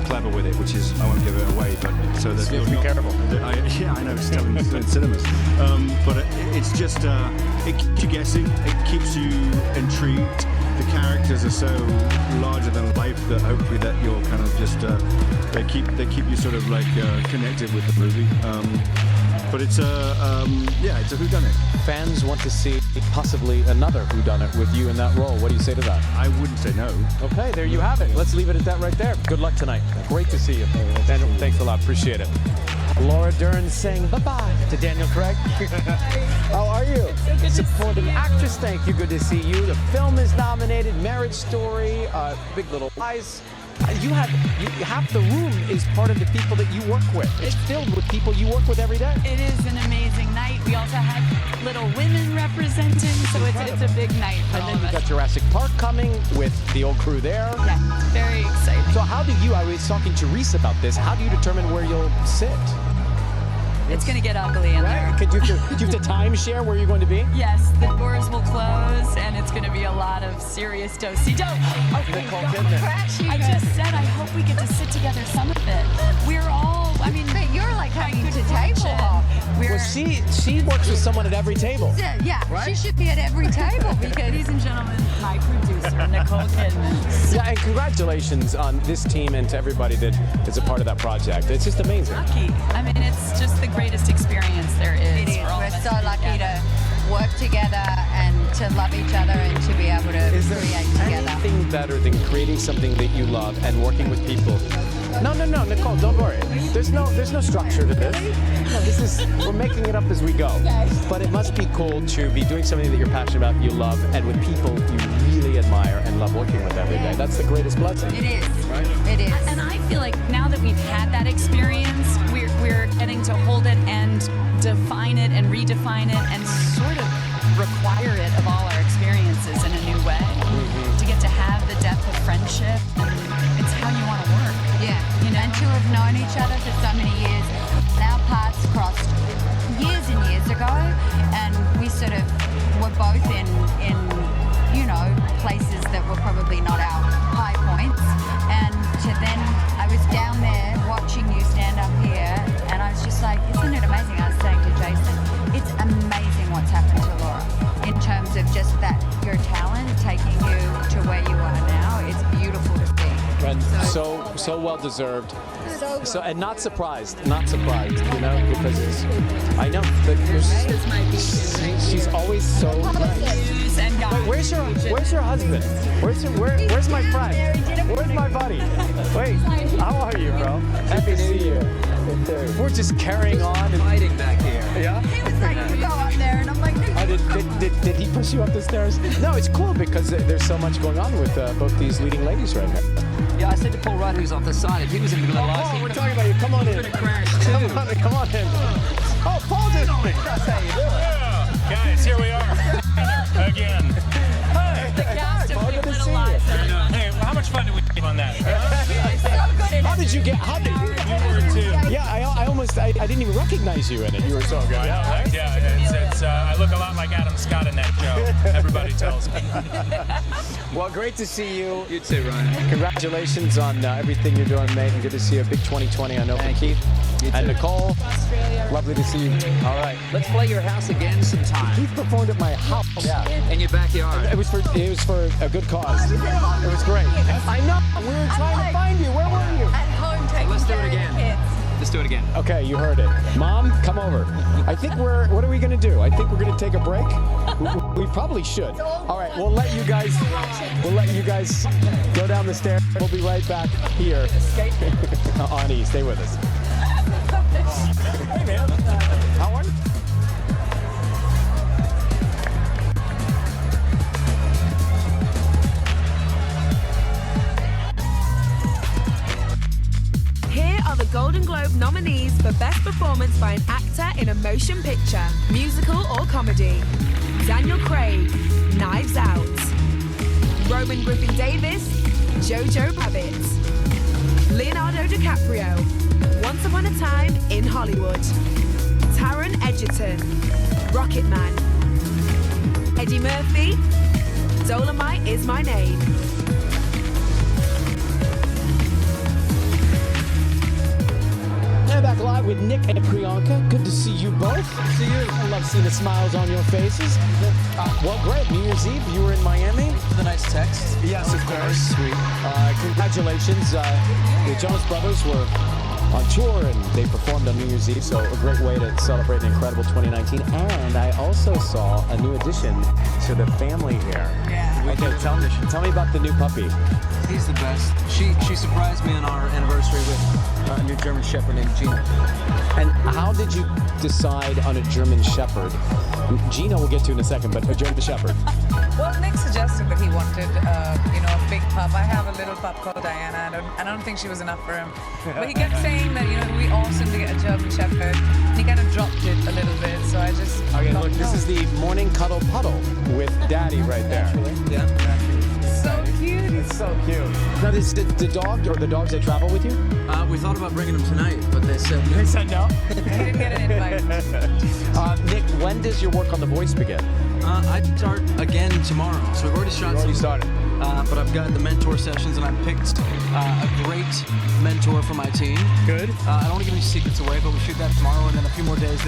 clever with it, which is, I won't give it away, but so that you're not... careful. Yeah, I know, it's still in cinemas. But it's just, it keeps you guessing, it keeps you intrigued. The characters are so larger than life that hopefully that you're kind of just, they keep you sort of like connected with the movie. But it's it's a whodunit. Fans want to see possibly another whodunit with you in that role. What do you say to that? I wouldn't say no. Okay, there you have it. Let's leave it at that right there. Good luck tonight. Great to see you. Daniel, thanks a lot. Appreciate it. Laura Dern saying bye-bye to Daniel Craig. How are you? So good Supporting actress, thank you. Good to see you. The film is nominated. Marriage Story, Big Little Lies. Half the room is part of the people that you work with. It's filled with people you work with every day. It is an amazing night. We also have Little Women representing, so it's a big night for And all then of you us. got Jurassic Park coming with the old crew there. Yeah, it's very exciting. So how do you, I was talking to Reese about this, how do you determine where you'll sit? It's going to get ugly in there. Do you have to timeshare where you're going to be? Yes, the doors will close, and it's going to be a lot of serious do-si-do. Nicole Kidman. I just said I hope we get to sit together some of it. We're all, I mean, but you're like having to table hop. Well, she works with someone at every table. Yeah, right? She should be at every table because, ladies and gentlemen, my producer, Nicole Kidman. Yeah, and congratulations on this team and to everybody that is a part of that project. It's just amazing. Lucky. I mean, it's just the greatest experience there is. it is. We're so lucky to work together and to love each other and to be able to create together. Anything better than creating something that you love and working with people? No, Nicole, don't worry. There's no structure to this. No, we're making it up as we go. But it must be cool to be doing something that you're passionate about, you love, and with people you really admire and love working with every day. That's the greatest blessing. It is. Right? It is. And I feel like now that we've had that experience, we're getting to hold it and define it and redefine it and sort of require it of all our experiences in a new way. To get to have the depth of friendship, and it's how you want to work. Yeah, and to have known each other for so many years. Our paths crossed years and years ago, and we sort of were both in places that were probably not our high points. And then I was down there watching you stand up here, and I was just like, isn't it amazing? I was saying to Jason, it's amazing what's happened to Laura in terms of just that your talent taking you to where you are now. It's beautiful to see. And so well deserved. So and not surprised, because I know that she's always so nice. Wait, where's your husband? Where's my friend? Where's my buddy? Wait, how are you, bro? Happy to see you. We're just carrying on and fighting back here. Yeah. He was like, you go up there, and I'm like, did he push you up the stairs? No, it's cool because there's so much going on with both these leading ladies right now. Yeah, I said to Paul Rudd, who's off the side, if he was in the middle of the last, Paul, we're talking about you. Come on in. Could have crashed too. Come on in. Oh, Paul did it. That's how you do it. Yeah, guys, here we are again. Hi. The cast of Big Little Lies. Hey, how much fun did we have on that? How did you get? You were too. Yeah, I didn't even recognize you in it. You were so good. I look a lot like Adam Scott in that show. Everybody tells me. Well, great to see you. You too, Ryan. Congratulations on everything you're doing, mate. And good to see you. A big 2020, I know, for Keith. And Nicole, lovely to see you. All right. Let's play your house again sometime. Keith performed at my house. Yeah. In your backyard. It was for a good cause. It was great. I know. We were trying to find you. Where were you? at home taking Let's do care it of the again. kids. Let's do it again. Okay, you heard it. Mom, come over. I think what are we going to do? I think we're going to take a break. We probably should. All right, we'll let you guys go down the stairs. We'll be right back here on E. Stay with us. Hey, man. How are you? Motion picture, musical or comedy. Daniel Craig, Knives Out. Roman Griffin Davis, Jojo Rabbit. Leonardo DiCaprio, Once Upon a Time in Hollywood. Taron Egerton, Rocketman. Eddie Murphy, Dolomite Is My Name. And back live with Nick and Priyanka. Good to see you both. See you. I love seeing the smiles on your faces. Well, great. New Year's Eve, you were in Miami. The nice text. Yes, of course. Sweet. Congratulations. The Jonas Brothers were on tour and they performed on New Year's Eve, so a great way to celebrate an incredible 2019. And I also saw a new addition to the family here. Yeah. Okay, tell me about the new puppy. He's the best. She surprised me on our anniversary with a new German Shepherd named Gina. And how did you decide on a German Shepherd? Gina we'll get to in a second, but a German Shepherd. Well, Nick suggested that he wanted, a big pup. I have a little pup called Diana. I don't think she was enough for him. But he kept saying that, it would be awesome to get a German Shepherd. And he kind of dropped it a little bit, so I just... Okay, look, this is the morning cuddle puddle with Daddy right there. Yeah. So cute. It's so cute. Now, is the dog or the dogs that travel with you? We thought about bringing them tonight, but they said no. They said no? He didn't get an invite. Nick, when does your work on The Voice begin? I start again tomorrow, so we've already shot You started. But I've got the mentor sessions, and I've picked a great mentor for my team. Good. I don't want to give any secrets away, but we shoot that tomorrow, and then a few more days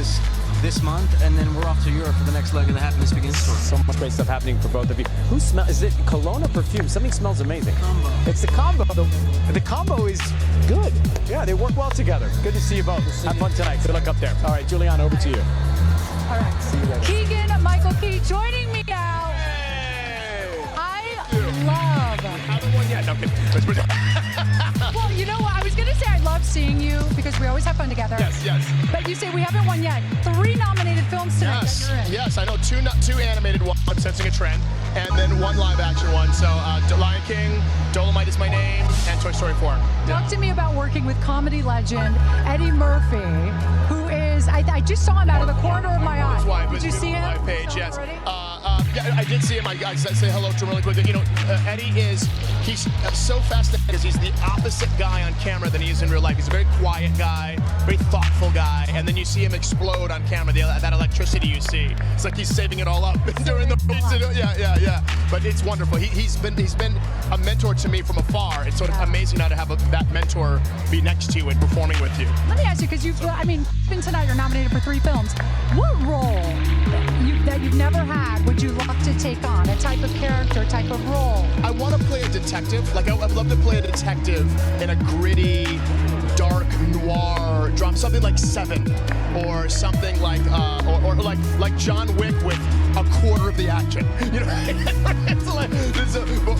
this month, and then we're off to Europe for the next leg of the Happiness Begins tour. So much great stuff happening for both of you. Is it cologne or perfume? Something smells amazing. Combo. It's the combo. The combo is good. Yeah, they work well together. Good to see you both. Have fun tonight. Good luck up there. All right, Julianne, over to you. All right. See you later. Keegan Michael Key joining me now. Hey! I love. Haven't won yet. No, kidding. Well, you know what? I was going to say I love seeing you because we always have fun together. Yes. But you say we haven't won yet. 3 nominated films tonight that you're in. Yes, I know. Two animated ones, Sensing a Trend, and then 1 live action one. So Lion King, Dolomite Is My Name, and Toy Story 4. Talk to me about working with comedy legend Eddie Murphy, who is, I just saw him out of the corner of my eye. Did you see him? Live page, yes. Yeah, I did see him. I say hello to him really quickly. Eddie he's so fascinating because he's the opposite guy on camera than he is in real life. He's a very quiet guy, very thoughtful guy, and then you see him explode on camera, that electricity you see. It's like he's saving it all up during the yeah. But it's wonderful. He's been a mentor to me from afar. It's sort of amazing now to have that mentor be next to you and performing with you. Let me ask you, because tonight you're nominated for 3 films. What role that you've never had would you love to take on? A type of character, type of role? I want to play a detective. I'd love to play a detective in a gritty, dark noir drama, something like Seven, or something like, or like John Wick with a quarter of the action.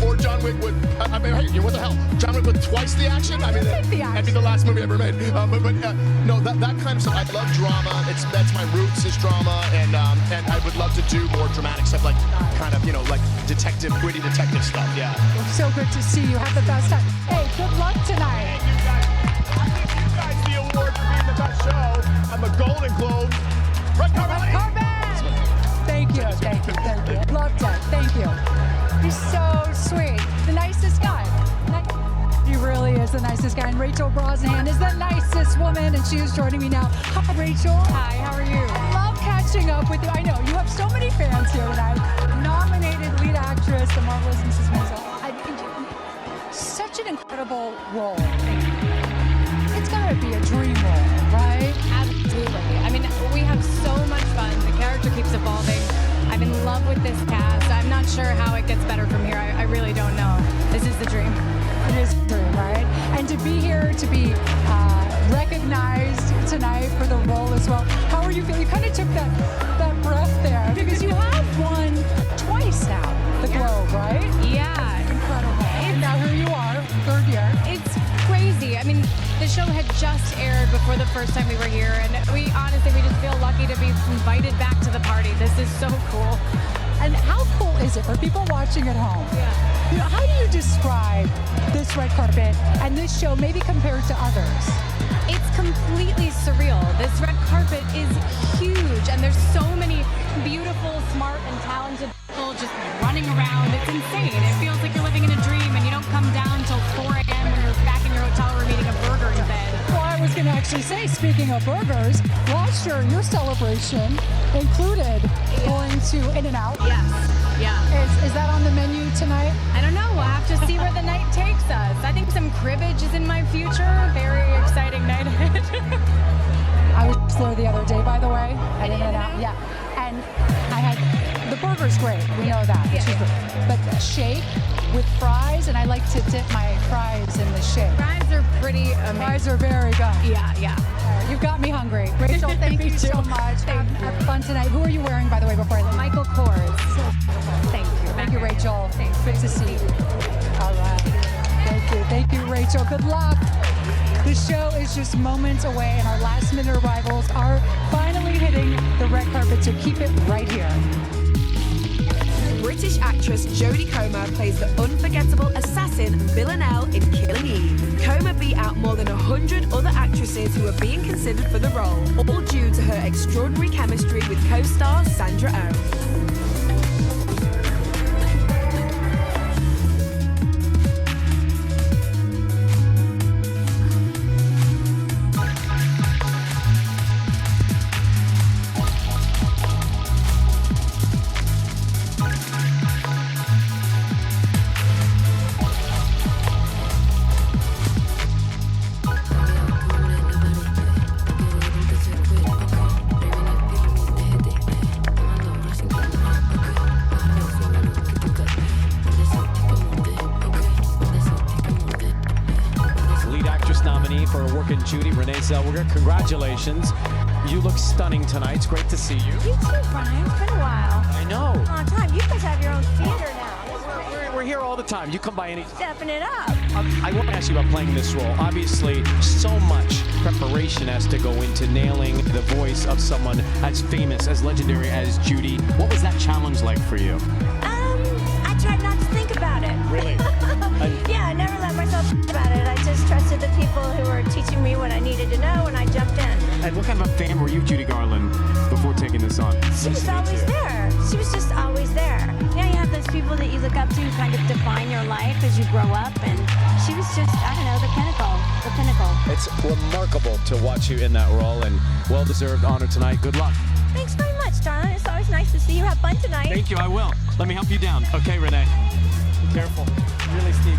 Or John Wick with, hey, what the hell? John Wick with twice the action? That'd be the last movie I ever made. No, that kind of stuff. I love drama. That's my roots is drama, and I would love to do more dramatic stuff, like kind of like detective, gritty detective stuff. Yeah. So good to see you. Have the best time. Hey, good luck tonight. I give you guys the award for being the best show. I'm a Golden Globe. Red carpet. Thank you. Loved it. Thank you. He's so sweet. The nicest guy. He really is the nicest guy. And Rachel Brosnahan is the nicest woman, and she is joining me now. Hi, Rachel. Hi, how are you? I love catching up with you. I know you have so many fans here tonight. Nominated lead actress, The Marvelous Mrs. Maisel. Such an incredible role. It's gotta be a dream role, right? Absolutely. We have so much fun. The character keeps evolving. I'm in love with this cast. I'm not sure how it gets better from here. I really don't know. This is the dream. It is the dream, right? And to be here, to be recognized tonight for the role as well. How are you feeling? You kind of took that breath there because you have won twice now, the Globe, right? Yeah. Incredible. And now here you are, 3rd year. It's crazy. The show had just aired before the first time we were here, and we just feel lucky to be invited back to the party. This is so cool. And how cool is it for people watching at home? Yeah. How do you describe this red carpet and this show maybe compared to others? It's completely surreal. This red carpet is huge, and there's so many beautiful, smart, and talented people just running around. It's insane. It feels like you're living in a dream, and you don't come down till 4 a.m. when you're back in your hotel room eating a burger in bed. Well, I was going to actually say, speaking of burgers, last year your celebration included going to In-N-Out. Yes. Yeah. Is that on the menu tonight? I don't know. We'll have to see where the night takes us. I think some cribbage is in my future. Very exciting night ahead. I was there the other day, by the way, at In-N-Out. Yeah. And I had, the burger's great. We know that. Yeah. But the shake with fries, and I like to dip my fries in the shake. Fries are pretty amazing. Fries are very good. Yeah, yeah. You've got me hungry. Rachel, thank you so much. Have fun tonight. Who are you wearing, by the way, before I leave? Michael Kors. Thank you. Thank you, Rachel. Thanks. Good to see you. All right. Thank you. Thank you, Rachel. Good luck. The show is just moments away, and our last-minute arrivals are finally hitting the red carpet, so keep it right here. British actress Jodie Comer plays the unforgettable assassin Villanelle in Killing Eve. Comer beat out more than 100 other actresses who are being considered for the role, all due to her extraordinary chemistry with co-star Sandra Oh. For working Judy, Renee Zellweger, congratulations. You look stunning tonight. It's great to see you. You too, Brian. It's been a while. I know. Long time. You guys have your own theater now. We're here all the time. You come by any. Stepping it up. I want to ask you about playing this role. Obviously, so much preparation has to go into nailing the voice of someone as famous, as legendary as Judy. What was that challenge like for you? I tried not to think about it. Really? Yeah, I never let myself think about it. I just trusted the people who were teaching me what I needed to know, and I jumped in. And what kind of a fan were you, Judy Garland, before taking this on? She was always there. She was just always there. Yeah, you have those people that you look up to who kind of define your life as you grow up, and she was just, I don't know, the pinnacle. The pinnacle. It's remarkable to watch you in that role, and well-deserved honor tonight. Good luck. Thanks very much, darling. It's always nice to see you. Have fun tonight. Thank you, I will. Let me help you down. Okay, Renee. Be careful. Really steep.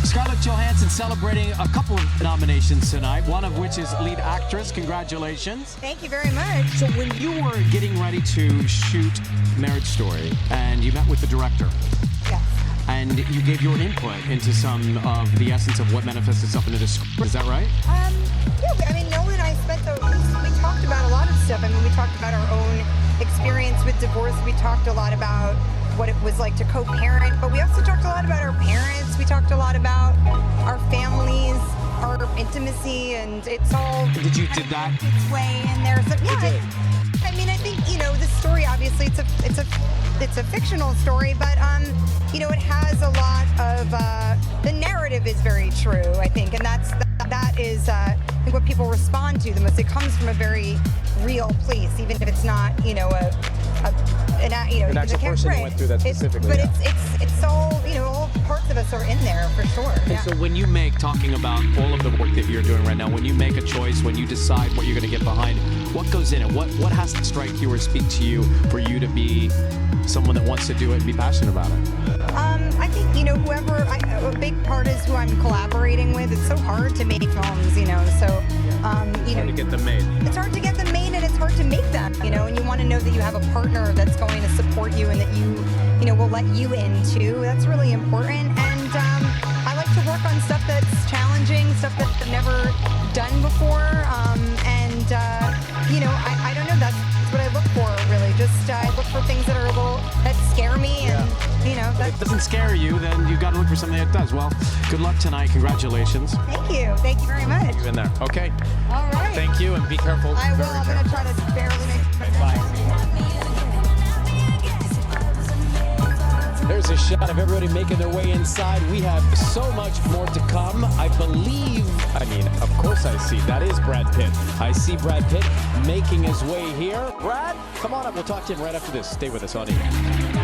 Scarlett Johansson celebrating a couple of nominations tonight, one of which is lead actress. Congratulations. Thank you very much. So when you were getting ready to shoot Marriage Story and you met with the director, yes, and you gave your input into some of the essence of what manifests itself into the script, is that right? Yeah, I mean, Noah and I we talked about a lot of stuff. I mean, we talked about our own experience with divorce. We talked a lot about what it was like to co-parent, but we also talked a lot about our parents. We talked a lot about our families, our intimacy, and it's all. Did that? Its way in there. So, yeah, I mean, I think, you know, the story, obviously, it's a fictional story, but you know, it has a lot of the narrative is very true, I think, and that is I think what people respond to the most. It comes from a very real place, even if it's not, you know, an actual person who went through that specifically. But it's all, you know, all parts of us are in there for sure. And yeah. so when you make, talking about all of the work that you're doing right now, when you make a choice, when you decide what you're going to get behind, what goes in it? What has to strike you or speak to you for you to be someone that wants to do it and be passionate about it? I think, you know, a big part is who I'm collaborating with. It's so hard to make films, you know, so, you know. Hard to get them made. It's hard to get them made and it's hard to make them, you know, and you want to know that you have a partner that's going to support you and that you know, will let you in too. That's really important. And I like to work on stuff that's challenging, stuff that I've never done before. You know, I don't know, that's what I look for, really. Just I look for things that are that scare me, and you know. If it doesn't scare you, then you've got to look for something that does. Well, good luck tonight. Congratulations. Thank you. Thank you very much. You in there? Okay. All right. Thank you, and be careful. I will. I'm going to try to barely make. Bye. There's a shot of everybody making their way inside. We have so much more to come. I mean, of course I see. That is Brad Pitt. I see Brad Pitt making his way here. Brad, come on up. We'll talk to him right after this. Stay with us on air.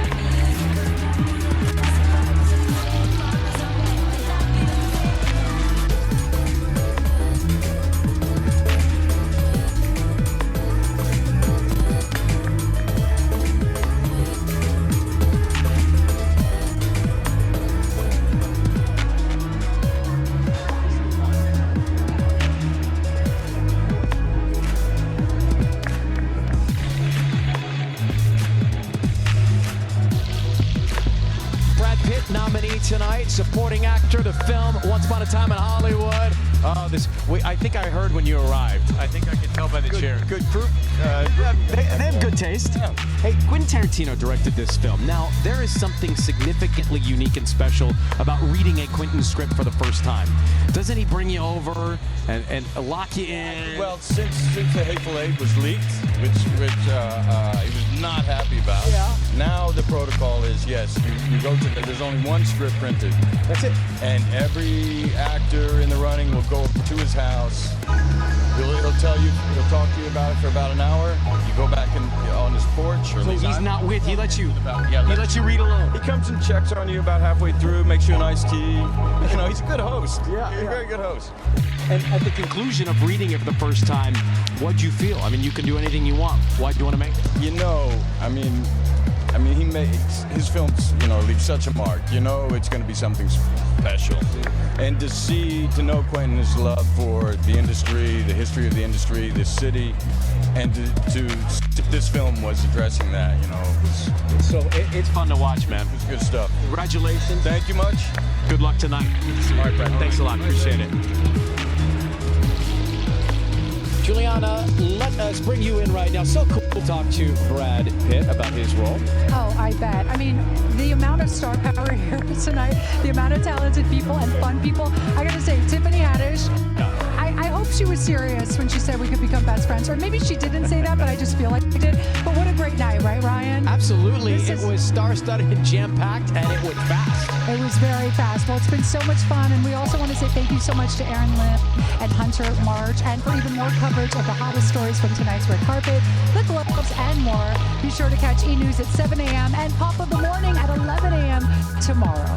Nominee tonight, supporting actor, the film Once Upon a Time in Hollywood. I think I heard when you arrived. I think I could tell by the chair. Good crew. They have good taste. Yeah. Hey, Quentin Tarantino directed this film. Now, there is something significantly unique and special about reading a Quentin script for the first time. Doesn't he bring you over and lock you in? Well, since The Hateful Eight was leaked, which he was not happy about. Yeah. Now the protocol is, yes, you go to there's only one script printed. That's it. And every actor in the running will go to his house. He'll talk to you about it for about an hour. You go back on his porch. Or so he's not with you. He lets you. He lets you read alone. He comes and checks on you about halfway through, makes you an iced tea. You know, he's a good host. Yeah, he's a very good host. And at the conclusion of reading it for the first time, what'd you feel? I mean, you can do anything you want. Why do you want to make it? You know, I mean, he makes his films, leave such a mark. You know, it's going to be something special. And to know Quentin's love for the industry, the history of the industry, the city, and this film was addressing that, it's fun to watch, man. It's good stuff. Congratulations. Thank you much. Good luck tonight. All right, Brad. Thanks a lot. Appreciate it. Juliana, let us bring you in right now. So cool to talk to Brad Pitt about his role. Oh, I bet. I mean, the amount of star power here tonight, the amount of talented people and fun people. I gotta say, Tiffany Haddish, I hope she was serious when she said we could become best friends. Or maybe she didn't say that, but I just feel like she did. But what a great night, right, Ryan? Absolutely. It was star-studded and jam-packed, and it went fast. It was very fast. Well, it's been so much fun, and we also want to say thank you so much to Aaron Lim and Hunter March, and for even more coverage of the hottest stories from tonight's red carpet, the Globes, and more. Be sure to catch E-News at 7 a.m. and Pop of the Morning at 11 a.m. tomorrow.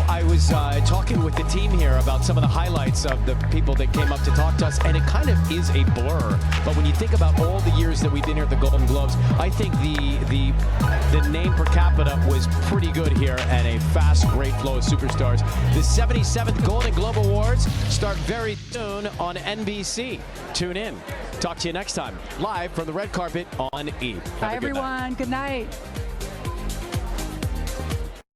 I was talking with the team here about some of the highlights of the people that came up to talk to us, and it kind of is a blur. But when you think about all the years that we've been here at the Golden Globes, I think the name per capita was pretty good here, and a fast, great flow of superstars. The 77th Golden Globe Awards start very soon on NBC. Tune in. Talk to you next time, live from the red carpet on E. Bye, everyone. Good night.